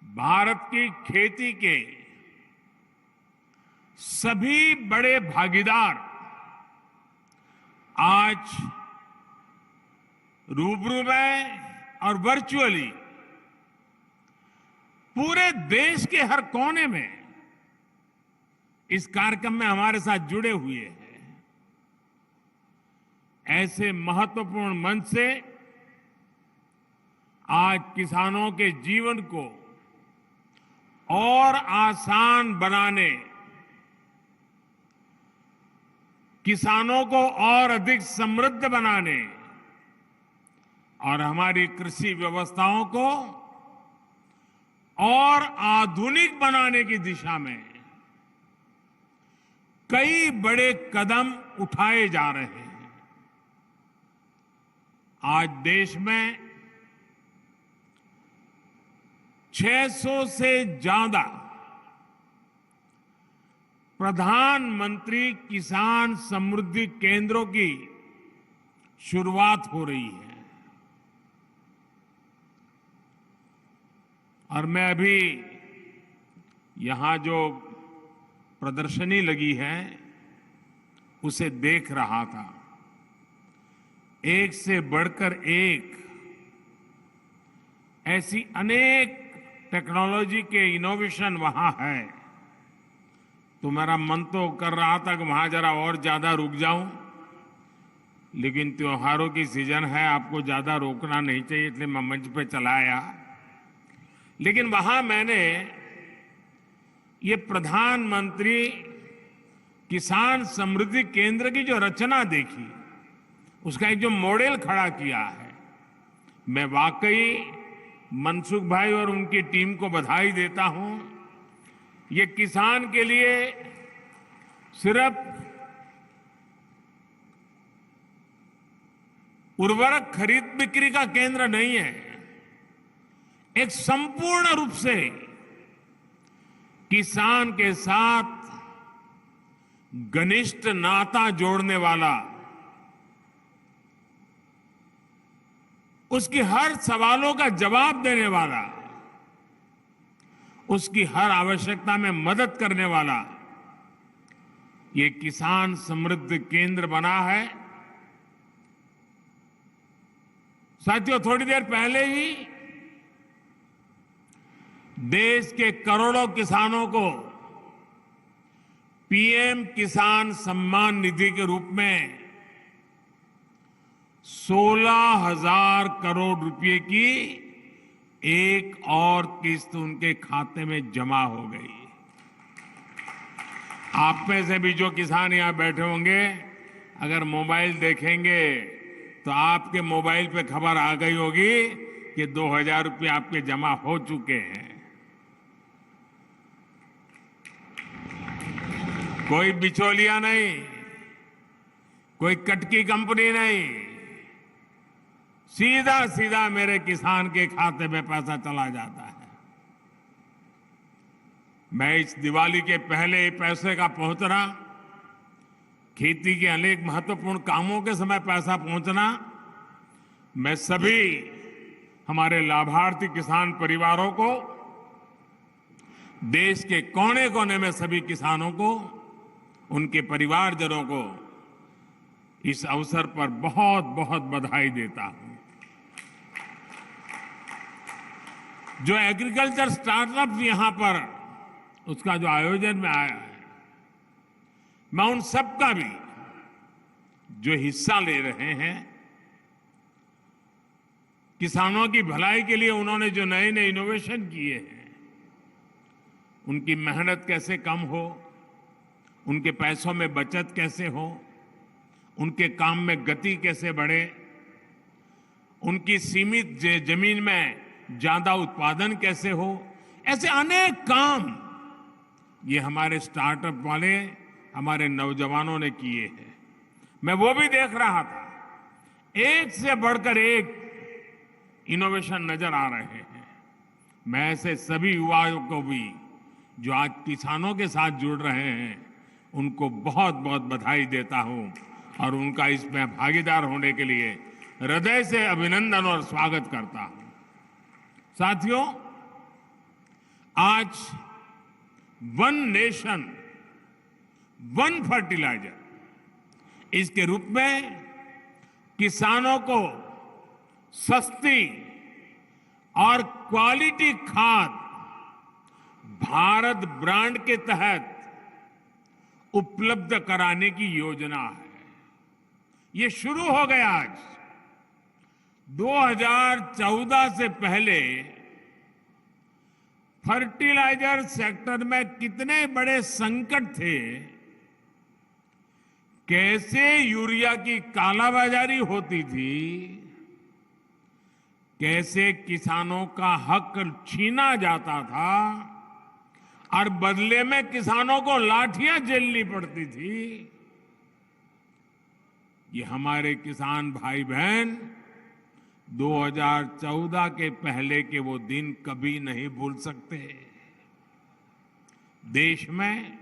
भारत की खेती के सभी बड़े भागीदार आज रूबरू में और वर्चुअली पूरे देश के हर कोने में इस कार्यक्रम में हमारे साथ जुड़े हुए हैं। ऐसे महत्वपूर्ण मंच से आज किसानों के जीवन को और आसान बनाने, किसानों को और अधिक समृद्ध बनाने और हमारी कृषि व्यवस्थाओं को और आधुनिक बनाने की दिशा में कई बड़े कदम उठाए जा रहे हैं। आज देश में 600 से ज्यादा प्रधानमंत्री किसान समृद्धि केंद्रों की शुरुआत हो रही है। और मैं अभी यहां जो प्रदर्शनी लगी है उसे देख रहा था। एक से बढ़कर एक ऐसी अनेक टेक्नोलॉजी के इनोवेशन वहां है, तो मेरा मन तो कर रहा था कि वहां जरा और ज्यादा रुक जाऊं, लेकिन त्योहारों की सीजन है, आपको ज्यादा रोकना नहीं चाहिए, इसलिए मैं मंच पे चला आया। लेकिन वहां मैंने ये प्रधानमंत्री किसान समृद्धि केंद्र की जो रचना देखी, उसका एक जो मॉडल खड़ा किया है, मैं वाकई मनसुख भाई और उनकी टीम को बधाई देता हूं। ये किसान के लिए सिर्फ उर्वरक खरीद बिक्री का केंद्र नहीं है, एक संपूर्ण रूप से किसान के साथ घनिष्ठ नाता जोड़ने वाला, उसकी हर सवालों का जवाब देने वाला, उसकी हर आवश्यकता में मदद करने वाला ये किसान समृद्धि केंद्र बना है। साथियों, थोड़ी देर पहले ही देश के करोड़ों किसानों को पीएम किसान सम्मान निधि के रूप में 16,000 करोड़ रुपए की एक और किस्त उनके खाते में जमा हो गई। आप में से भी जो किसान यहां बैठे होंगे, अगर मोबाइल देखेंगे तो आपके मोबाइल पे खबर आ गई होगी कि 2,000 रुपये आपके जमा हो चुके हैं। कोई बिचौलिया नहीं, कोई कटकी कंपनी नहीं, सीधा सीधा मेरे किसान के खाते में पैसा चला जाता है। मैं इस दिवाली के पहले पैसे का पहुंचना, खेती के अनेक महत्वपूर्ण कामों के समय पैसा पहुंचना, मैं सभी हमारे लाभार्थी किसान परिवारों को, देश के कोने कोने में सभी किसानों को, उनके परिवारजनों को इस अवसर पर बहुत बहुत बधाई देता हूं। जो एग्रीकल्चर स्टार्टअप यहां पर उसका जो आयोजन में आया है, मैं उन सबका भी जो हिस्सा ले रहे हैं, किसानों की भलाई के लिए उन्होंने जो नए नए इनोवेशन किए हैं, उनकी मेहनत कैसे कम हो, उनके पैसों में बचत कैसे हो, उनके काम में गति कैसे बढ़े, उनकी सीमित जमीन में ज्यादा उत्पादन कैसे हो, ऐसे अनेक काम ये हमारे स्टार्टअप वाले, हमारे नौजवानों ने किए हैं। मैं वो भी देख रहा था, एक से बढ़कर एक इनोवेशन नजर आ रहे हैं। मैं ऐसे सभी युवाओं को भी जो आज किसानों के साथ जुड़ रहे हैं, उनको बहुत बहुत बधाई देता हूं और उनका इसमें भागीदार होने के लिए हृदय से अभिनंदन और स्वागत करता हूं। साथियों, आज वन नेशन वन फर्टिलाइजर इसके रूप में किसानों को सस्ती और क्वालिटी खाद भारत ब्रांड के तहत उपलब्ध कराने की योजना है। ये शुरू हो गया आज। 2014 से पहले फर्टिलाइजर सेक्टर में कितने बड़े संकट थे, कैसे यूरिया की कालाबाजारी होती थी, कैसे किसानों का हक छीना जाता था और बदले में किसानों को लाठियां झेलनी पड़ती थी। ये हमारे किसान भाई बहन 2014 के पहले के वो दिन कभी नहीं भूल सकते। देश में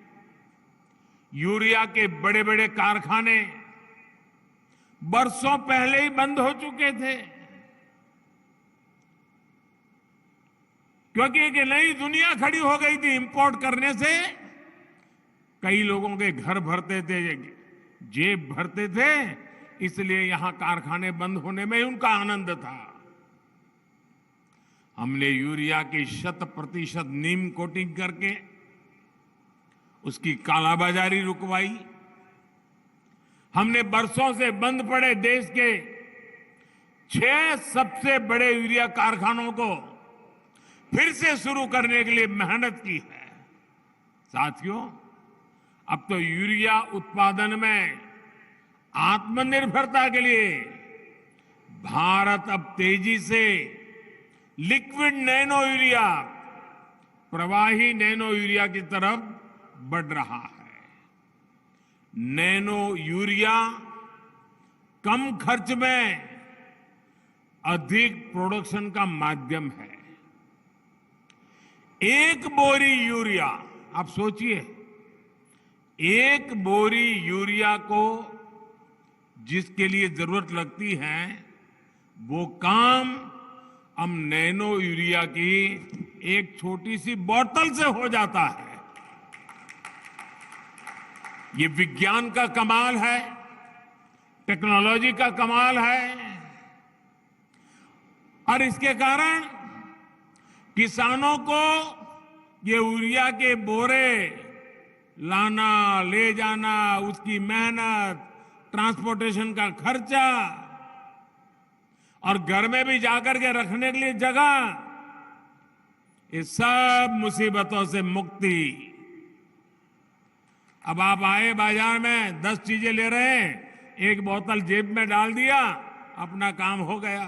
यूरिया के बड़े बड़े कारखाने बरसों पहले ही बंद हो चुके थे, क्योंकि एक नई दुनिया खड़ी हो गई थी। इंपोर्ट करने से कई लोगों के घर भरते थे, जेब भरते थे, इसलिए यहां कारखाने बंद होने में ही उनका आनंद था। हमने यूरिया की 100% नीम कोटिंग करके उसकी कालाबाजारी रुकवाई। हमने बरसों से बंद पड़े देश के 6 सबसे बड़े यूरिया कारखानों को फिर से शुरू करने के लिए मेहनत की है। साथियों, अब तो यूरिया उत्पादन में आत्मनिर्भरता के लिए भारत अब तेजी से लिक्विड नैनो यूरिया, प्रवाही नैनो यूरिया की तरफ बढ़ रहा है। नैनो यूरिया कम खर्च में अधिक प्रोडक्शन का माध्यम है। एक बोरी यूरिया, आप सोचिए, एक बोरी यूरिया को जिसके लिए जरूरत लगती है वो काम अब नैनो यूरिया की एक छोटी सी बोतल से हो जाता है। ये विज्ञान का कमाल है, टेक्नोलॉजी का कमाल है, और इसके कारण किसानों को ये यूरिया के बोरे लाना, ले जाना, उसकी मेहनत, ट्रांसपोर्टेशन का खर्चा और घर में भी जाकर के रखने के लिए जगह, ये सब मुसीबतों से मुक्ति। अब आप आए बाजार में 10 चीजें ले रहे हैं, एक बोतल जेब में डाल दिया, अपना काम हो गया।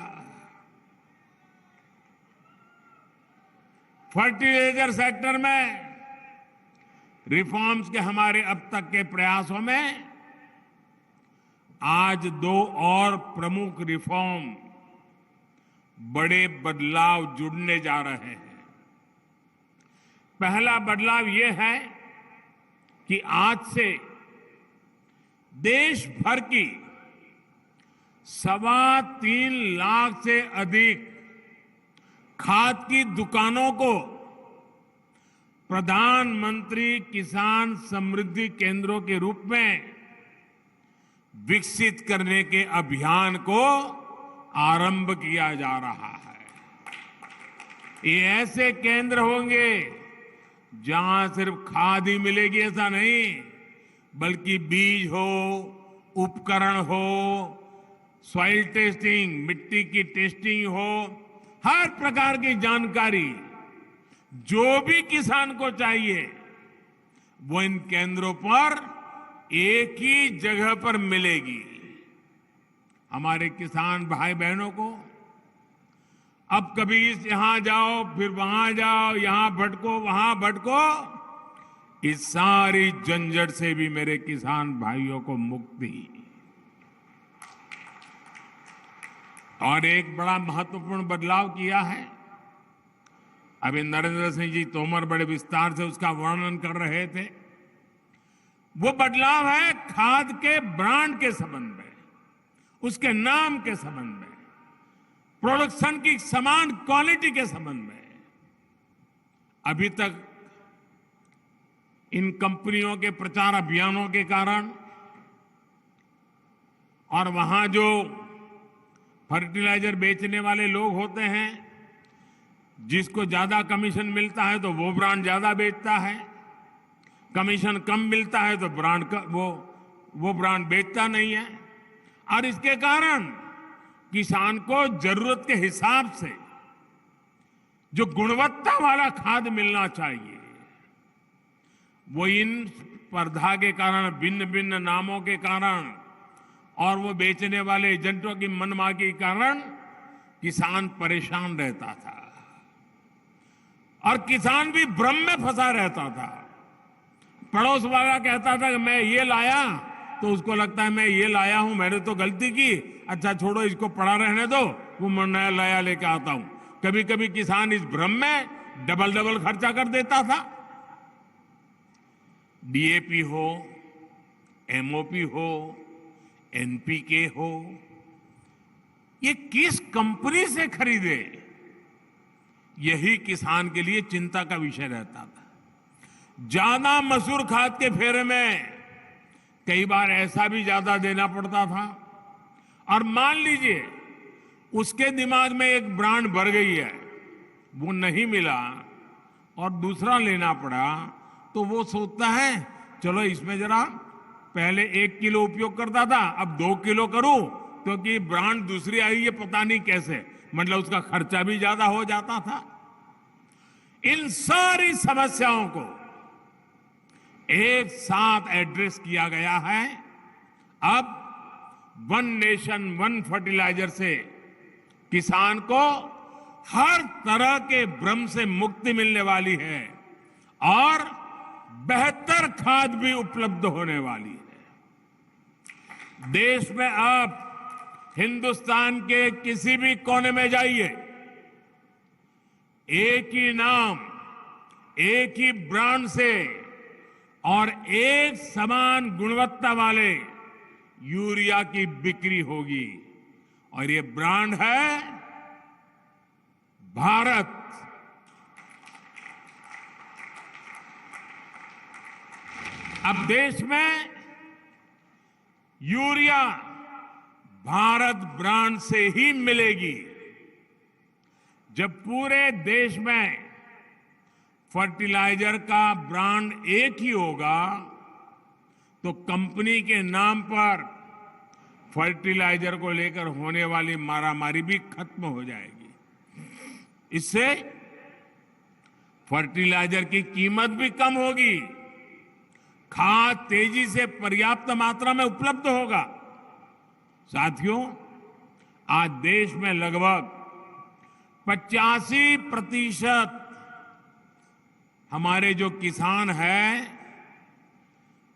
फर्टिलाइजर सेक्टर में रिफॉर्म्स के हमारे अब तक के प्रयासों में आज 2 और प्रमुख रिफॉर्म, बड़े बदलाव जुड़ने जा रहे हैं। पहला बदलाव यह है कि आज से देश भर की 3.25 लाख से अधिक खाद की दुकानों को प्रधानमंत्री किसान समृद्धि केंद्रों के रूप में विकसित करने के अभियान को आरंभ किया जा रहा है। ये ऐसे केंद्र होंगे जहां सिर्फ खाद ही मिलेगी ऐसा नहीं, बल्कि बीज हो, उपकरण हो, सॉइल टेस्टिंग, मिट्टी की टेस्टिंग हो, हर प्रकार की जानकारी जो भी किसान को चाहिए वो इन केंद्रों पर एक ही जगह पर मिलेगी। हमारे किसान भाई बहनों को अब कभी यहां जाओ, फिर वहां जाओ, यहां भटको, वहां भटको, इस सारी झंझट से भी मेरे किसान भाइयों को मुक्ति। और एक बड़ा महत्वपूर्ण बदलाव किया है, अभी नरेंद्र सिंह जी तोमर बड़े विस्तार से उसका वर्णन कर रहे थे। वो बदलाव है खाद के ब्रांड के संबंध में, उसके नाम के संबंध में, प्रोडक्शन की समान क्वालिटी के संबंध में। अभी तक इन कंपनियों के प्रचार अभियानों के कारण और वहां जो फर्टिलाइजर बेचने वाले लोग होते हैं, जिसको ज्यादा कमीशन मिलता है तो वो ब्रांड ज्यादा बेचता है, कमीशन कम मिलता है तो वो ब्रांड बेचता नहीं है। और इसके कारण किसान को जरूरत के हिसाब से जो गुणवत्ता वाला खाद मिलना चाहिए, वो इन स्पर्धा के कारण, भिन्न भिन्न नामों के कारण और वो बेचने वाले एजेंटों की मनमानी के कारण किसान परेशान रहता था और किसान भी भ्रम में फंसा रहता था। पड़ोस वाला कहता था कि मैं ये लाया, तो उसको लगता है मैं ये लाया हूं, मैंने तो गलती की, अच्छा छोड़ो इसको पड़ा रहने दो, वो मैं नया लाया लेके आता हूं। कभी कभी किसान इस भ्रम में डबल खर्चा कर देता था। डीएपी हो, एमओपी हो, एनपीके हो, ये किस कंपनी से खरीदे, यही किसान के लिए चिंता का विषय रहता था। ज्यादा मसूर खाद के फेरे में कई बार ऐसा भी ज्यादा देना पड़ता था, और मान लीजिए उसके दिमाग में एक ब्रांड भर गई है, वो नहीं मिला और दूसरा लेना पड़ा, तो वो सोचता है चलो इसमें जरा पहले 1 किलो उपयोग करता था, अब 2 किलो करूं, क्योंकि ब्रांड दूसरी आई है पता नहीं कैसे, मतलब उसका खर्चा भी ज्यादा हो जाता था। इन सारी समस्याओं को एक साथ एड्रेस किया गया है। अब वन नेशन वन फर्टिलाइजर से किसान को हर तरह के भ्रम से मुक्ति मिलने वाली है और बेहतर खाद भी उपलब्ध होने वाली है। देश में अब हिंदुस्तान के किसी भी कोने में जाइए, एक ही नाम, एक ही ब्रांड से और एक समान गुणवत्ता वाले यूरिया की बिक्री होगी और ये ब्रांड है भारत। अब देश में यूरिया भारत ब्रांड से ही मिलेगी। जब पूरे देश में फर्टिलाइजर का ब्रांड एक ही होगा तो कंपनी के नाम पर फर्टिलाइजर को लेकर होने वाली मारामारी भी खत्म हो जाएगी। इससे फर्टिलाइजर की कीमत भी कम होगी, खाद तेजी से पर्याप्त मात्रा में उपलब्ध होगा। साथियों, आज देश में लगभग 85% हमारे जो किसान हैं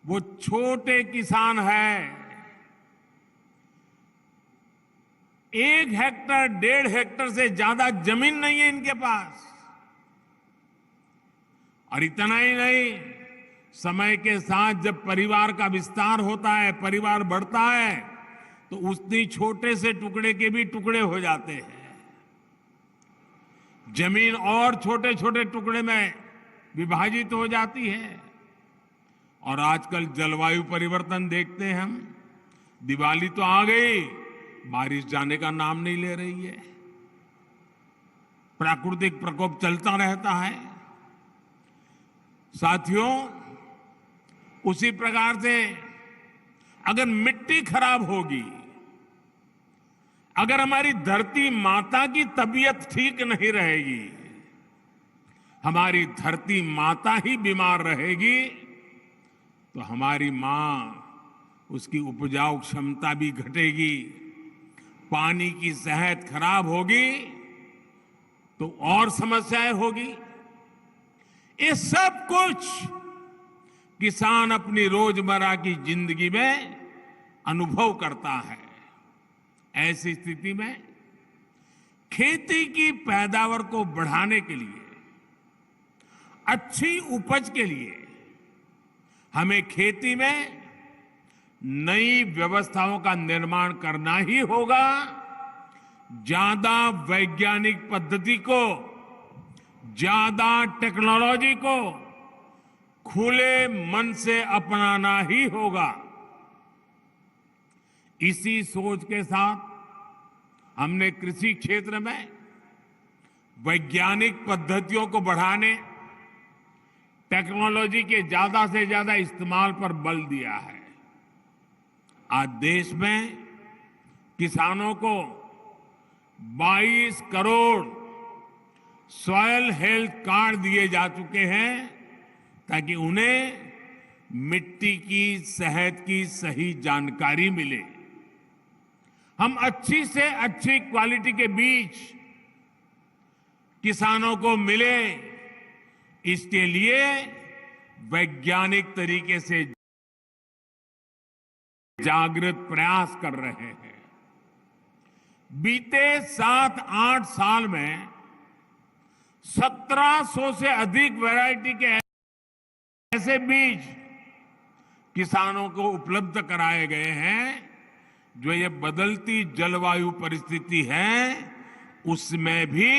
वो छोटे किसान हैं। 1 हेक्टर 1.5 हेक्टर से ज्यादा जमीन नहीं है इनके पास। और इतना ही नहीं, समय के साथ जब परिवार का विस्तार होता है, परिवार बढ़ता है, तो उतनी छोटे से टुकड़े के भी टुकड़े हो जाते हैं। जमीन और छोटे छोटे टुकड़े में विभाजित हो जाती है। और आजकल जलवायु परिवर्तन देखते हैं हम। दिवाली तो आ गई, बारिश जाने का नाम नहीं ले रही है। प्राकृतिक प्रकोप चलता रहता है। साथियों, उसी प्रकार से अगर मिट्टी खराब होगी, अगर हमारी धरती माता की तबीयत ठीक नहीं रहेगी, हमारी धरती माता ही बीमार रहेगी, तो हमारी मां, उसकी उपजाऊ क्षमता भी घटेगी, पानी की सेहत खराब होगी तो और समस्याएं होगी। ये सब कुछ किसान अपनी रोजमर्रा की जिंदगी में अनुभव करता है। ऐसी स्थिति में खेती की पैदावार को बढ़ाने के लिए, अच्छी उपज के लिए हमें खेती में नई व्यवस्थाओं का निर्माण करना ही होगा। ज्यादा वैज्ञानिक पद्धति को, ज्यादा टेक्नोलॉजी को खुले मन से अपनाना ही होगा। इसी सोच के साथ हमने कृषि क्षेत्र में वैज्ञानिक पद्धतियों को बढ़ाने, टेक्नोलॉजी के ज्यादा से ज्यादा इस्तेमाल पर बल दिया है। आज देश में किसानों को 22 करोड़ सॉयल हेल्थ कार्ड दिए जा चुके हैं ताकि उन्हें मिट्टी की सेहत की सही जानकारी मिले। हम अच्छी से अच्छी क्वालिटी के बीज किसानों को मिले, इसके लिए वैज्ञानिक तरीके से जागृत प्रयास कर रहे हैं। बीते 7-8 साल में 1700 से अधिक वैरायटी के ऐसे बीज किसानों को उपलब्ध कराए गए हैं जो ये बदलती जलवायु परिस्थिति है उसमें भी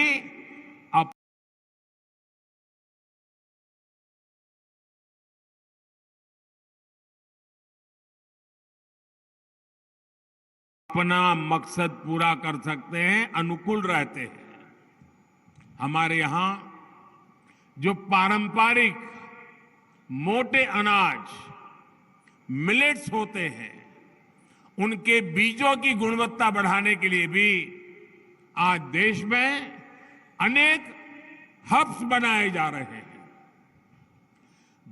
अपना मकसद पूरा कर सकते हैं, अनुकूल रहते हैं। हमारे यहां जो पारंपरिक मोटे अनाज मिलेट्स होते हैं, उनके बीजों की गुणवत्ता बढ़ाने के लिए भी आज देश में अनेक हब्स बनाए जा रहे हैं।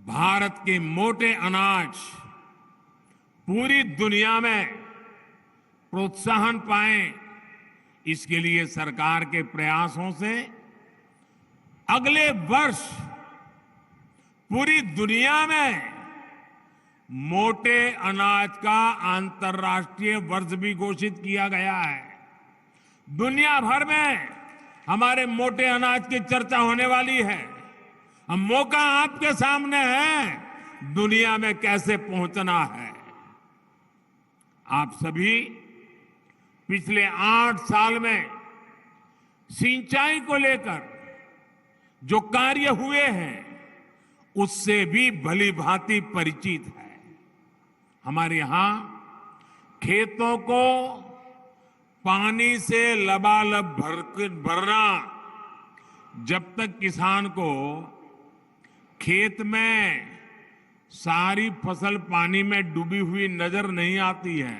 भारत के मोटे अनाज पूरी दुनिया में प्रोत्साहन पाए, इसके लिए सरकार के प्रयासों से अगले वर्ष पूरी दुनिया में मोटे अनाज का अंतर्राष्ट्रीय वर्ष भी घोषित किया गया है। दुनिया भर में हमारे मोटे अनाज की चर्चा होने वाली है। हम मौका आपके सामने है, दुनिया में कैसे पहुंचना है। आप सभी पिछले 8 साल में सिंचाई को लेकर जो कार्य हुए हैं उससे भी भली भांति परिचित है। हमारे यहां खेतों को पानी से लबालब भरना, जब तक किसान को खेत में सारी फसल पानी में डूबी हुई नजर नहीं आती है,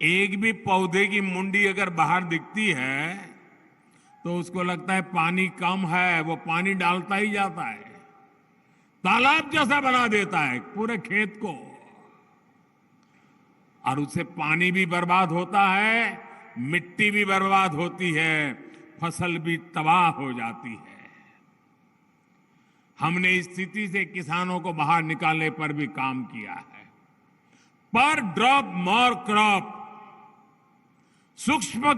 एक भी पौधे की मुंडी अगर बाहर दिखती है तो उसको लगता है पानी कम है, वो पानी डालता ही जाता है, तालाब जैसा बना देता है पूरे खेत को, और उससे पानी भी बर्बाद होता है, मिट्टी भी बर्बाद होती है, फसल भी तबाह हो जाती है। हमने इस स्थिति से किसानों को बाहर निकालने पर भी काम किया है। पर ड्रॉप मोर क्रॉप, सूक्ष्म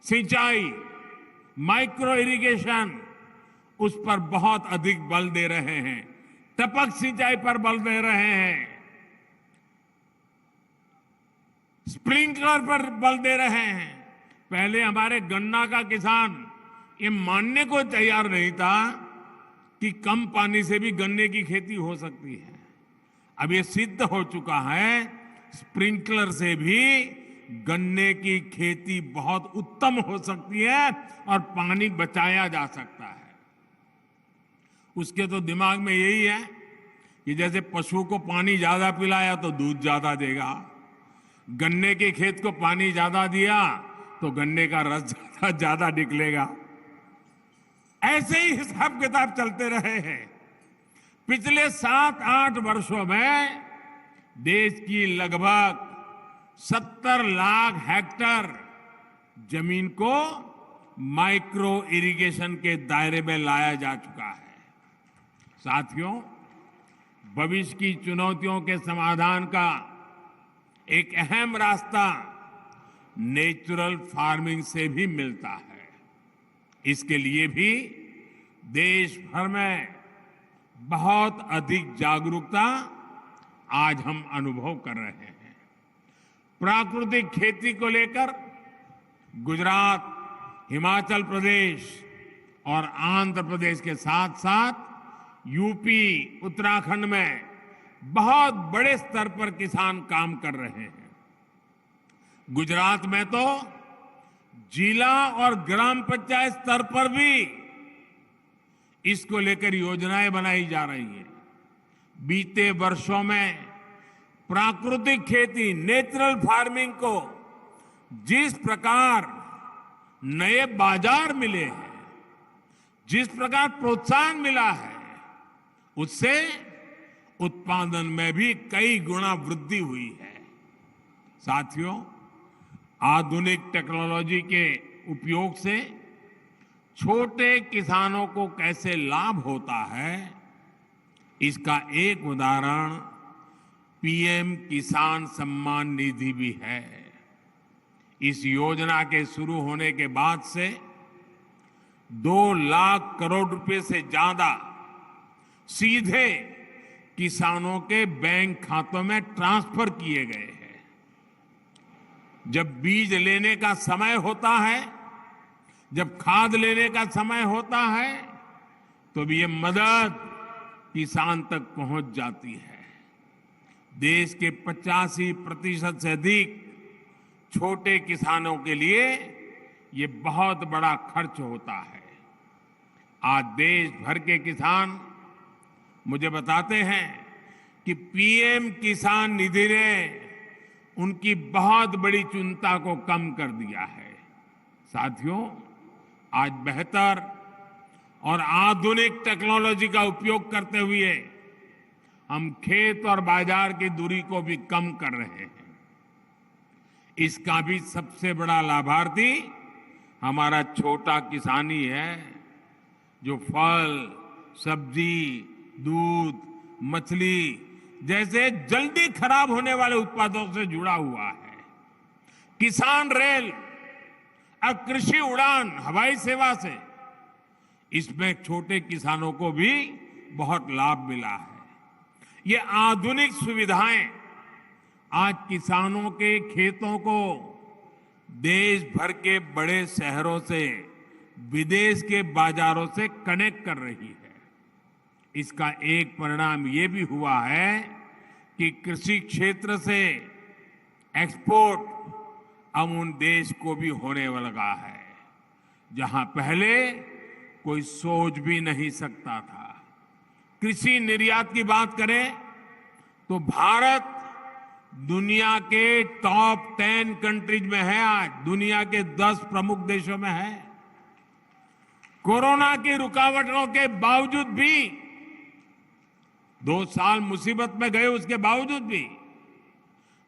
सिंचाई, माइक्रो इरिगेशन, उस पर बहुत अधिक बल दे रहे हैं। टपक सिंचाई पर बल दे रहे हैं, स्प्रिंकलर पर बल दे रहे हैं। पहले हमारे गन्ना का किसान ये मानने को तैयार नहीं था कि कम पानी से भी गन्ने की खेती हो सकती है। अब ये सिद्ध हो चुका है, स्प्रिंकलर से भी गन्ने की खेती बहुत उत्तम हो सकती है और पानी बचाया जा सकता है। उसके तो दिमाग में यही है कि जैसे पशु को पानी ज्यादा पिलाया तो दूध ज्यादा देगा, गन्ने के खेत को पानी ज्यादा दिया तो गन्ने का रस ज्यादा निकलेगा। ऐसे ही हिसाब किताब चलते रहे हैं। पिछले 7-8 वर्षों में देश की लगभग 70 लाख हेक्टेयर जमीन को माइक्रो इरिगेशन के दायरे में लाया जा चुका है। साथियों, भविष्य की चुनौतियों के समाधान का एक अहम रास्ता नेचुरल फार्मिंग से भी मिलता है। इसके लिए भी देश भर में बहुत अधिक जागरूकता आज हम अनुभव कर रहे हैं। प्राकृतिक खेती को लेकर गुजरात, हिमाचल प्रदेश और आंध्र प्रदेश के साथ साथ यूपी, उत्तराखंड में बहुत बड़े स्तर पर किसान काम कर रहे हैं। गुजरात में तो जिला और ग्राम पंचायत स्तर पर भी इसको लेकर योजनाएं बनाई जा रही हैं। बीते वर्षों में प्राकृतिक खेती, नेचुरल फार्मिंग को जिस प्रकार नए बाजार मिले हैं, जिस प्रकार प्रोत्साहन मिला है, उससे उत्पादन में भी कई गुना वृद्धि हुई है। साथियों, आधुनिक टेक्नोलॉजी के उपयोग से छोटे किसानों को कैसे लाभ होता है, इसका एक उदाहरण पीएम किसान सम्मान निधि भी है। इस योजना के शुरू होने के बाद से 2 लाख करोड़ रुपए से ज्यादा सीधे किसानों के बैंक खातों में ट्रांसफर किए गए हैं। जब बीज लेने का समय होता है, जब खाद लेने का समय होता है, तो भी ये मदद किसान तक पहुंच जाती है। देश के 85% से अधिक छोटे किसानों के लिए ये बहुत बड़ा खर्च होता है। आज देश भर के किसान मुझे बताते हैं कि पीएम किसान निधि ने उनकी बहुत बड़ी चिंता को कम कर दिया है। साथियों, आज बेहतर और आधुनिक टेक्नोलॉजी का उपयोग करते हुए हम खेत और बाजार की दूरी को भी कम कर रहे हैं। इसका भी सबसे बड़ा लाभार्थी हमारा छोटा किसान ही है, जो फल, सब्जी, दूध, मछली जैसे जल्दी खराब होने वाले उत्पादों से जुड़ा हुआ है। किसान रेल और कृषि उड़ान हवाई सेवा से इसमें छोटे किसानों को भी बहुत लाभ मिला है। ये आधुनिक सुविधाएं आज किसानों के खेतों को देश भर के बड़े शहरों से, विदेश के बाजारों से कनेक्ट कर रही है। इसका एक परिणाम ये भी हुआ है कि कृषि क्षेत्र से एक्सपोर्ट अब उन देश को भी होने लगा है जहां पहले कोई सोच भी नहीं सकता था। कृषि निर्यात की बात करें तो भारत दुनिया के टॉप 10 कंट्रीज में है। आज दुनिया के 10 प्रमुख देशों में है। कोरोना की रुकावटों के बावजूद भी 2 साल मुसीबत में गए, उसके बावजूद भी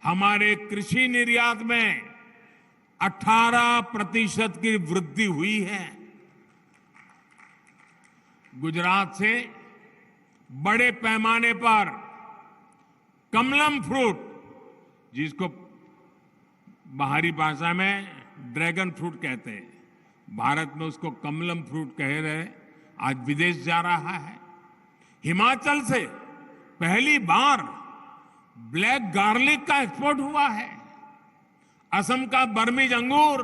हमारे कृषि निर्यात में 18% की वृद्धि हुई है। गुजरात से बड़े पैमाने पर कमलम फ्रूट, जिसको बाहरी भाषा में ड्रैगन फ्रूट कहते हैं, भारत में उसको कमलम फ्रूट कह रहे, आज विदेश जा रहा है। हिमाचल से पहली बार ब्लैक गार्लिक का एक्सपोर्ट हुआ है। असम का बर्मीज अंगूर,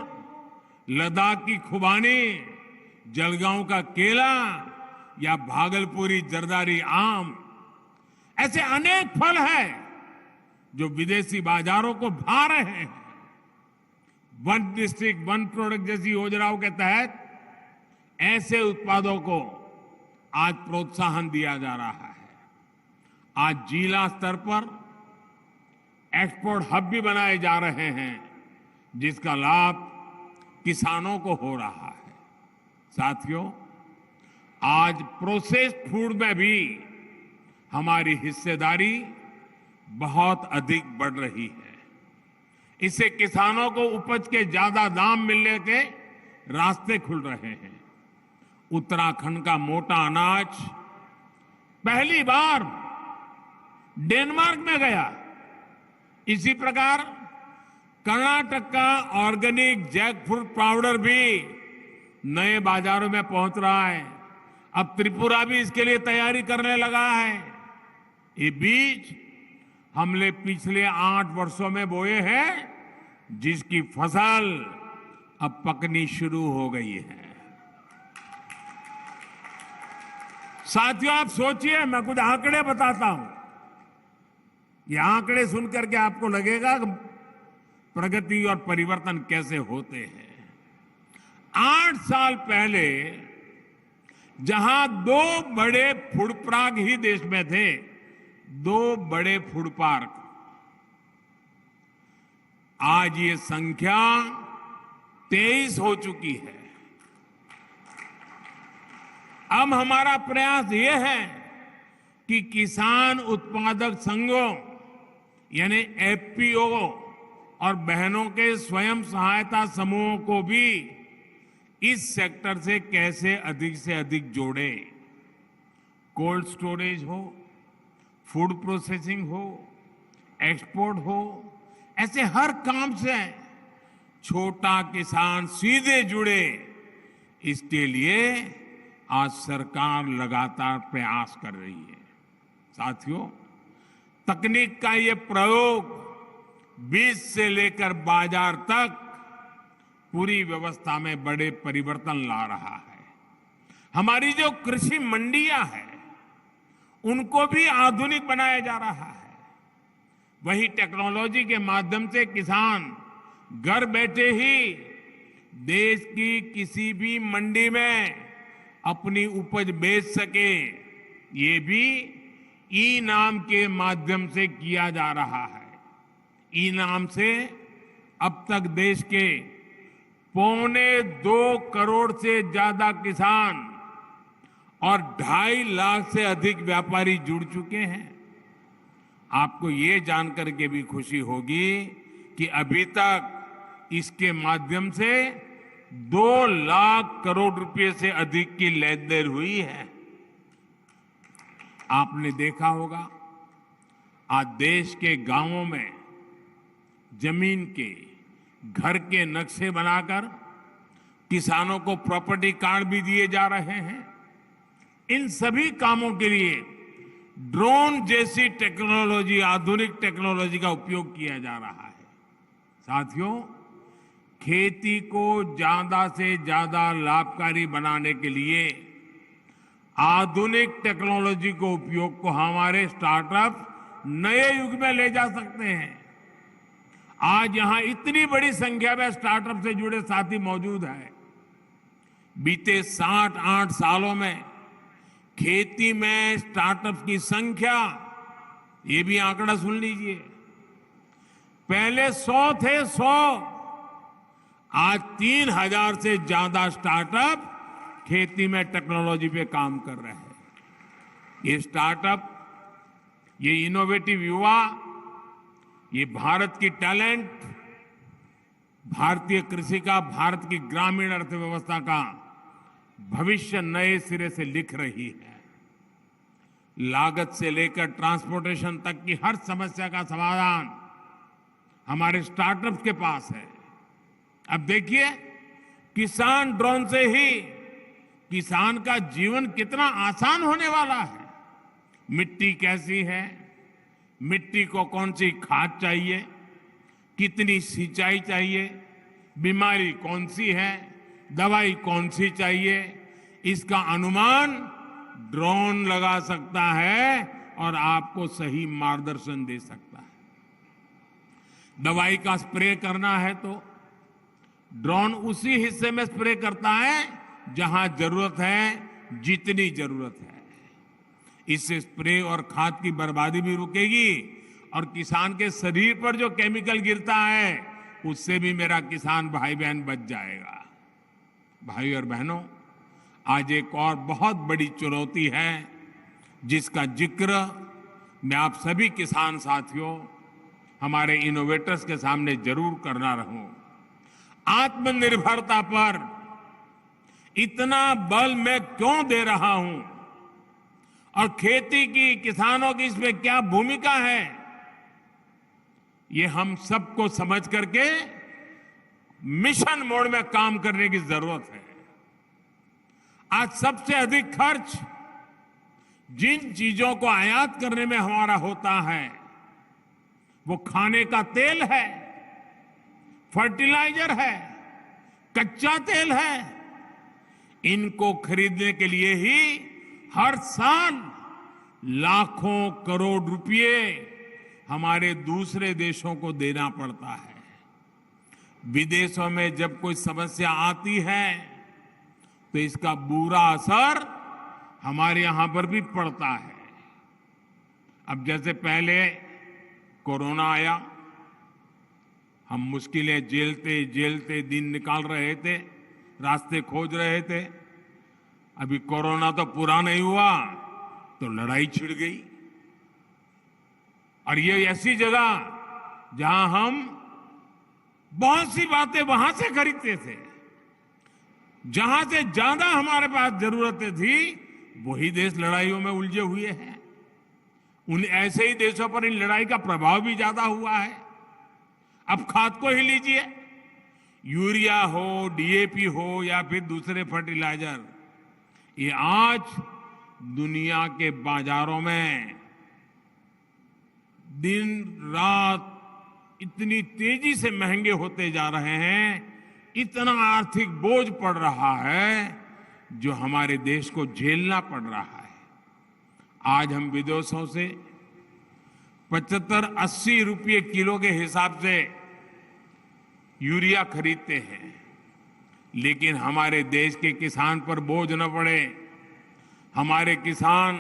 लद्दाख की खुबानी, जलगांव का केला या भागलपुरी जरदारी आम, ऐसे अनेक फल हैं जो विदेशी बाजारों को भा रहे हैं। वन डिस्ट्रिक्ट वन प्रोडक्ट जैसी योजनाओं के तहत ऐसे उत्पादों को आज प्रोत्साहन दिया जा रहा है। आज जिला स्तर पर एक्सपोर्ट हब भी बनाए जा रहे हैं, जिसका लाभ किसानों को हो रहा है। साथियों, आज प्रोसेस्ड फूड में भी हमारी हिस्सेदारी बहुत अधिक बढ़ रही है। इससे किसानों को उपज के ज्यादा दाम मिलने के रास्ते खुल रहे हैं। उत्तराखंड का मोटा अनाज पहली बार डेनमार्क में गया। इसी प्रकार कर्नाटक का ऑर्गेनिक जैकफ्रूट पाउडर भी नए बाजारों में पहुंच रहा है। अब त्रिपुरा भी इसके लिए तैयारी करने लगा है। ये बीज हमने पिछले 8 वर्षों में बोए हैं, जिसकी फसल अब पकनी शुरू हो गई है। साथियों, आप सोचिए, मैं कुछ आंकड़े बताता हूं। ये आंकड़े सुनकर के आपको लगेगा कि प्रगति और परिवर्तन कैसे होते हैं। 8 साल पहले जहां 2 बड़े फूड पार्क ही देश में थे, 2 बड़े फूड पार्क, आज ये संख्या 23 हो चुकी है। अब हमारा प्रयास ये है कि किसान उत्पादक संघों यानी एफपीओ और बहनों के स्वयं सहायता समूहों को भी इस सेक्टर से कैसे अधिक से अधिक जोड़े। कोल्ड स्टोरेज हो, फूड प्रोसेसिंग हो, एक्सपोर्ट हो, ऐसे हर काम से छोटा किसान सीधे जुड़े। इसके लिए आज सरकार लगातार प्रयास कर रही है। साथियों, तकनीक का ये प्रयोग बीज से लेकर बाजार तक पूरी व्यवस्था में बड़े परिवर्तन ला रहा है। हमारी जो कृषि मंडियां हैं, उनको भी आधुनिक बनाया जा रहा है। वही टेक्नोलॉजी के माध्यम से किसान घर बैठे ही देश की किसी भी मंडी में अपनी उपज बेच सके, ये भी ई नाम के माध्यम से किया जा रहा है। ई नाम से अब तक देश के 2.25 करोड़ से ज्यादा किसान और 2.5 लाख से अधिक व्यापारी जुड़ चुके हैं। आपको ये जानकर के भी खुशी होगी कि अभी तक इसके माध्यम से 2 लाख करोड़ रुपए से अधिक की लेन देन हुई है। आपने देखा होगा आज देश के गांवों में जमीन के घर के नक्शे बनाकर किसानों को प्रॉपर्टी कार्ड भी दिए जा रहे हैं। इन सभी कामों के लिए ड्रोन जैसी टेक्नोलॉजी, आधुनिक टेक्नोलॉजी का उपयोग किया जा रहा है। साथियों, खेती को ज्यादा से ज्यादा लाभकारी बनाने के लिए आधुनिक टेक्नोलॉजी को उपयोग को हमारे स्टार्टअप नए युग में ले जा सकते हैं। आज यहां इतनी बड़ी संख्या में स्टार्टअप से जुड़े साथी मौजूद हैं। बीते 7-8 सालों में खेती में स्टार्टअप की संख्या, ये भी आंकड़ा सुन लीजिए, पहले 100 थे, 100, आज 3000 से ज्यादा स्टार्टअप खेती में टेक्नोलॉजी पे काम कर रहे हैं। ये स्टार्टअप, ये इनोवेटिव युवा, ये भारत की टैलेंट, भारतीय कृषि का, भारत की ग्रामीण अर्थव्यवस्था का भविष्य नए सिरे से लिख रही है। लागत से लेकर ट्रांसपोर्टेशन तक की हर समस्या का समाधान हमारे स्टार्टअप के पास है। अब देखिए, किसान ड्रोन से ही किसान का जीवन कितना आसान होने वाला है। मिट्टी कैसी है, मिट्टी को कौन सी खाद चाहिए, कितनी सिंचाई चाहिए, बीमारी कौन सी है, दवाई कौन सी चाहिए, इसका अनुमान ड्रोन लगा सकता है और आपको सही मार्गदर्शन दे सकता है। दवाई का स्प्रे करना है तो ड्रोन उसी हिस्से में स्प्रे करता है जहां जरूरत है, जितनी जरूरत है। इससे स्प्रे और खाद की बर्बादी भी रुकेगी और किसान के शरीर पर जो केमिकल गिरता है उससे भी मेरा किसान भाई बहन बच जाएगा। भाई और बहनों, आज एक और बहुत बड़ी चुनौती है जिसका जिक्र मैं आप सभी किसान साथियों, हमारे इनोवेटर्स के सामने जरूर करना रहूं। आत्मनिर्भरता पर इतना बल मैं क्यों दे रहा हूं और खेती की, किसानों की इसमें क्या भूमिका है, ये हम सबको समझ करके मिशन मोड में काम करने की जरूरत है। आज सबसे अधिक खर्च जिन चीजों को आयात करने में हमारा होता है वो खाने का तेल है, फर्टिलाइजर है, कच्चा तेल है। इनको खरीदने के लिए ही हर साल लाखों करोड़ रुपए हमारे दूसरे देशों को देना पड़ता है। विदेशों में जब कोई समस्या आती है तो इसका बुरा असर हमारे यहां पर भी पड़ता है। अब जैसे पहले कोरोना आया, हम मुश्किलें झेलते झेलते दिन निकाल रहे थे, रास्ते खोज रहे थे। अभी कोरोना तो पूरा नहीं हुआ तो लड़ाई छिड़ गई। और ये ऐसी जगह जहां हम बहुत सी बातें वहां से खरीदते थे, जहां से ज्यादा हमारे पास जरूरतें थी, वही देश लड़ाइयों में उलझे हुए हैं। उन ऐसे ही देशों पर इन लड़ाई का प्रभाव भी ज्यादा हुआ है। अब खाद को ही लीजिए, यूरिया हो, डीएपी हो या फिर दूसरे फर्टिलाइजर, ये आज दुनिया के बाजारों में दिन रात इतनी तेजी से महंगे होते जा रहे हैं, इतना आर्थिक बोझ पड़ रहा है जो हमारे देश को झेलना पड़ रहा है। आज हम विदेशों से 75-80 रुपये किलो के हिसाब से यूरिया खरीदते हैं, लेकिन हमारे देश के किसान पर बोझ न पड़े, हमारे किसान,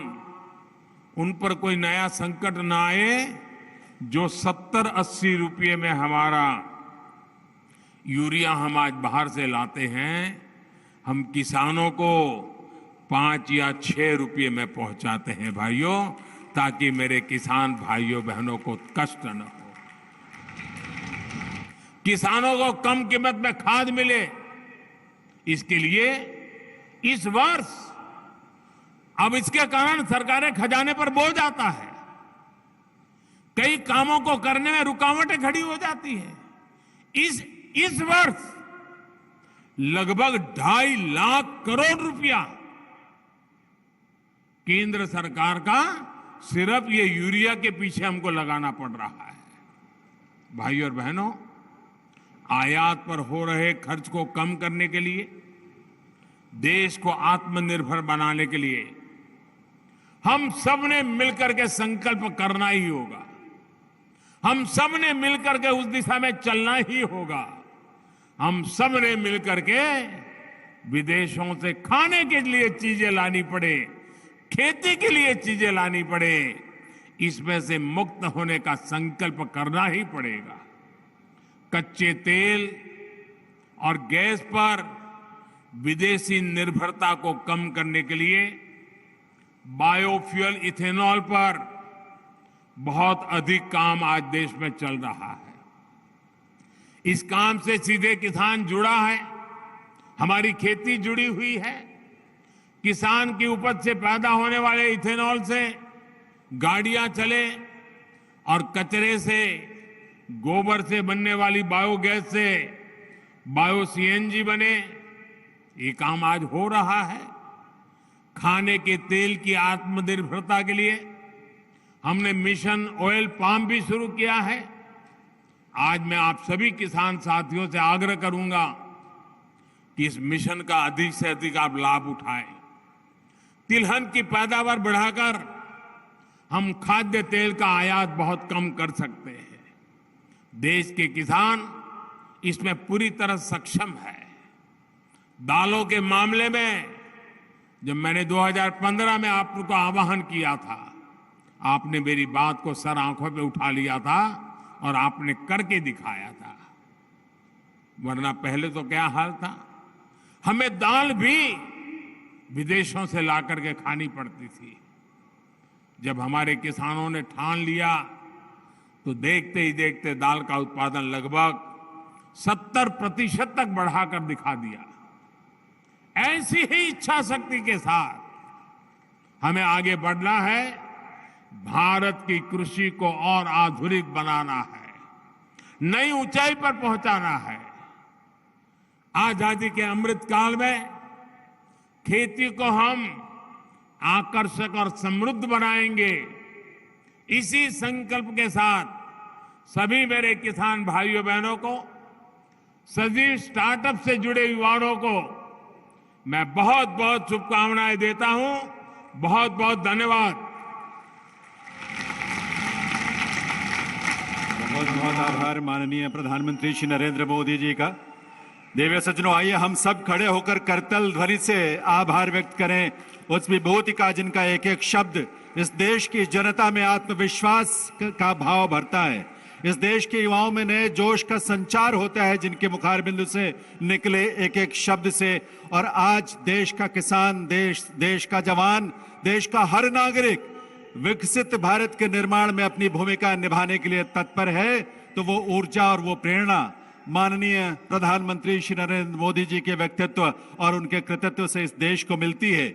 उन पर कोई नया संकट न आए, जो 70-80 रुपये में हमारा यूरिया हम आज बाहर से लाते हैं, हम किसानों को 5 या 6 रुपये में पहुंचाते हैं भाइयों, ताकि मेरे किसान भाइयों बहनों को कष्ट न हो, किसानों को कम कीमत में खाद मिले। इसके लिए इस वर्ष अब इसके कारण सरकारें खजाने पर बोझ आता है, कई कामों को करने में रुकावटें खड़ी हो जाती है। इस वर्ष लगभग 2.5 लाख करोड़ रुपया केंद्र सरकार का सिर्फ ये यूरिया के पीछे हमको लगाना पड़ रहा है। भाइयों और बहनों, आयात पर हो रहे खर्च को कम करने के लिए, देश को आत्मनिर्भर बनाने के लिए हम सब ने मिलकर के संकल्प करना ही होगा। हम सब ने मिलकर के उस दिशा में चलना ही होगा। हम सब ने मिलकर के विदेशों से खाने के लिए चीजें लानी पड़े, खेती के लिए चीजें लानी पड़े, इसमें से मुक्त होने का संकल्प करना ही पड़ेगा। कच्चे तेल और गैस पर विदेशी निर्भरता को कम करने के लिए बायोफ्यूल इथेनॉल पर बहुत अधिक काम आज देश में चल रहा है। इस काम से सीधे किसान जुड़ा है, हमारी खेती जुड़ी हुई है। किसान की उपज से पैदा होने वाले इथेनॉल से गाड़ियां चले और कचरे से, गोबर से बनने वाली बायोगैस से बायो सीएनजी बने, ये काम आज हो रहा है। खाने के तेल की आत्मनिर्भरता के लिए हमने मिशन ऑयल पाम भी शुरू किया है। आज मैं आप सभी किसान साथियों से आग्रह करूंगा कि इस मिशन का अधिक से अधिक आप लाभ उठाएं। तिलहन की पैदावार बढ़ाकर हम खाद्य तेल का आयात बहुत कम कर सकते हैं। देश के किसान इसमें पूरी तरह सक्षम है। दालों के मामले में जब मैंने 2015 में आपको आह्वान किया था, आपने मेरी बात को सर आंखों पे उठा लिया था और आपने करके दिखाया था। वरना पहले तो क्या हाल था, हमें दाल भी विदेशों से ला करके खानी पड़ती थी। जब हमारे किसानों ने ठान लिया तो देखते ही देखते दाल का उत्पादन लगभग 70% तक बढ़ाकर दिखा दिया। ऐसी ही इच्छा शक्ति के साथ हमें आगे बढ़ना है। भारत की कृषि को और आधुनिक बनाना है, नई ऊंचाई पर पहुंचाना है। आजादी के अमृत काल में खेती को हम आकर्षक और समृद्ध बनाएंगे। इसी संकल्प के साथ सभी मेरे किसान भाइयों बहनों को, सभी स्टार्टअप से जुड़े युवाओं को मैं बहुत बहुत शुभकामनाएं देता हूं। बहुत बहुत धन्यवाद। बहुत बहुत आभार माननीय प्रधानमंत्री श्री नरेंद्र मोदी जी का। देवी सज्जनों, आइए हम सब खड़े होकर करतल ध्वनि से आभार व्यक्त करें उस विभूति का जिनका एक एक शब्द इस देश की जनता में आत्मविश्वास का भाव भरता है। इस देश के युवाओं में नए जोश का संचार होता है, जिनके मुखार बिंदु से निकले एक एक शब्द से। और आज देश का किसान, देश का जवान, देश का हर नागरिक विकसित भारत के निर्माण में अपनी भूमिका निभाने के लिए तत्पर है। तो वो ऊर्जा और वो प्रेरणा माननीय प्रधानमंत्री श्री नरेंद्र मोदी जी के व्यक्तित्व और उनके कृतित्व से इस देश को मिलती है।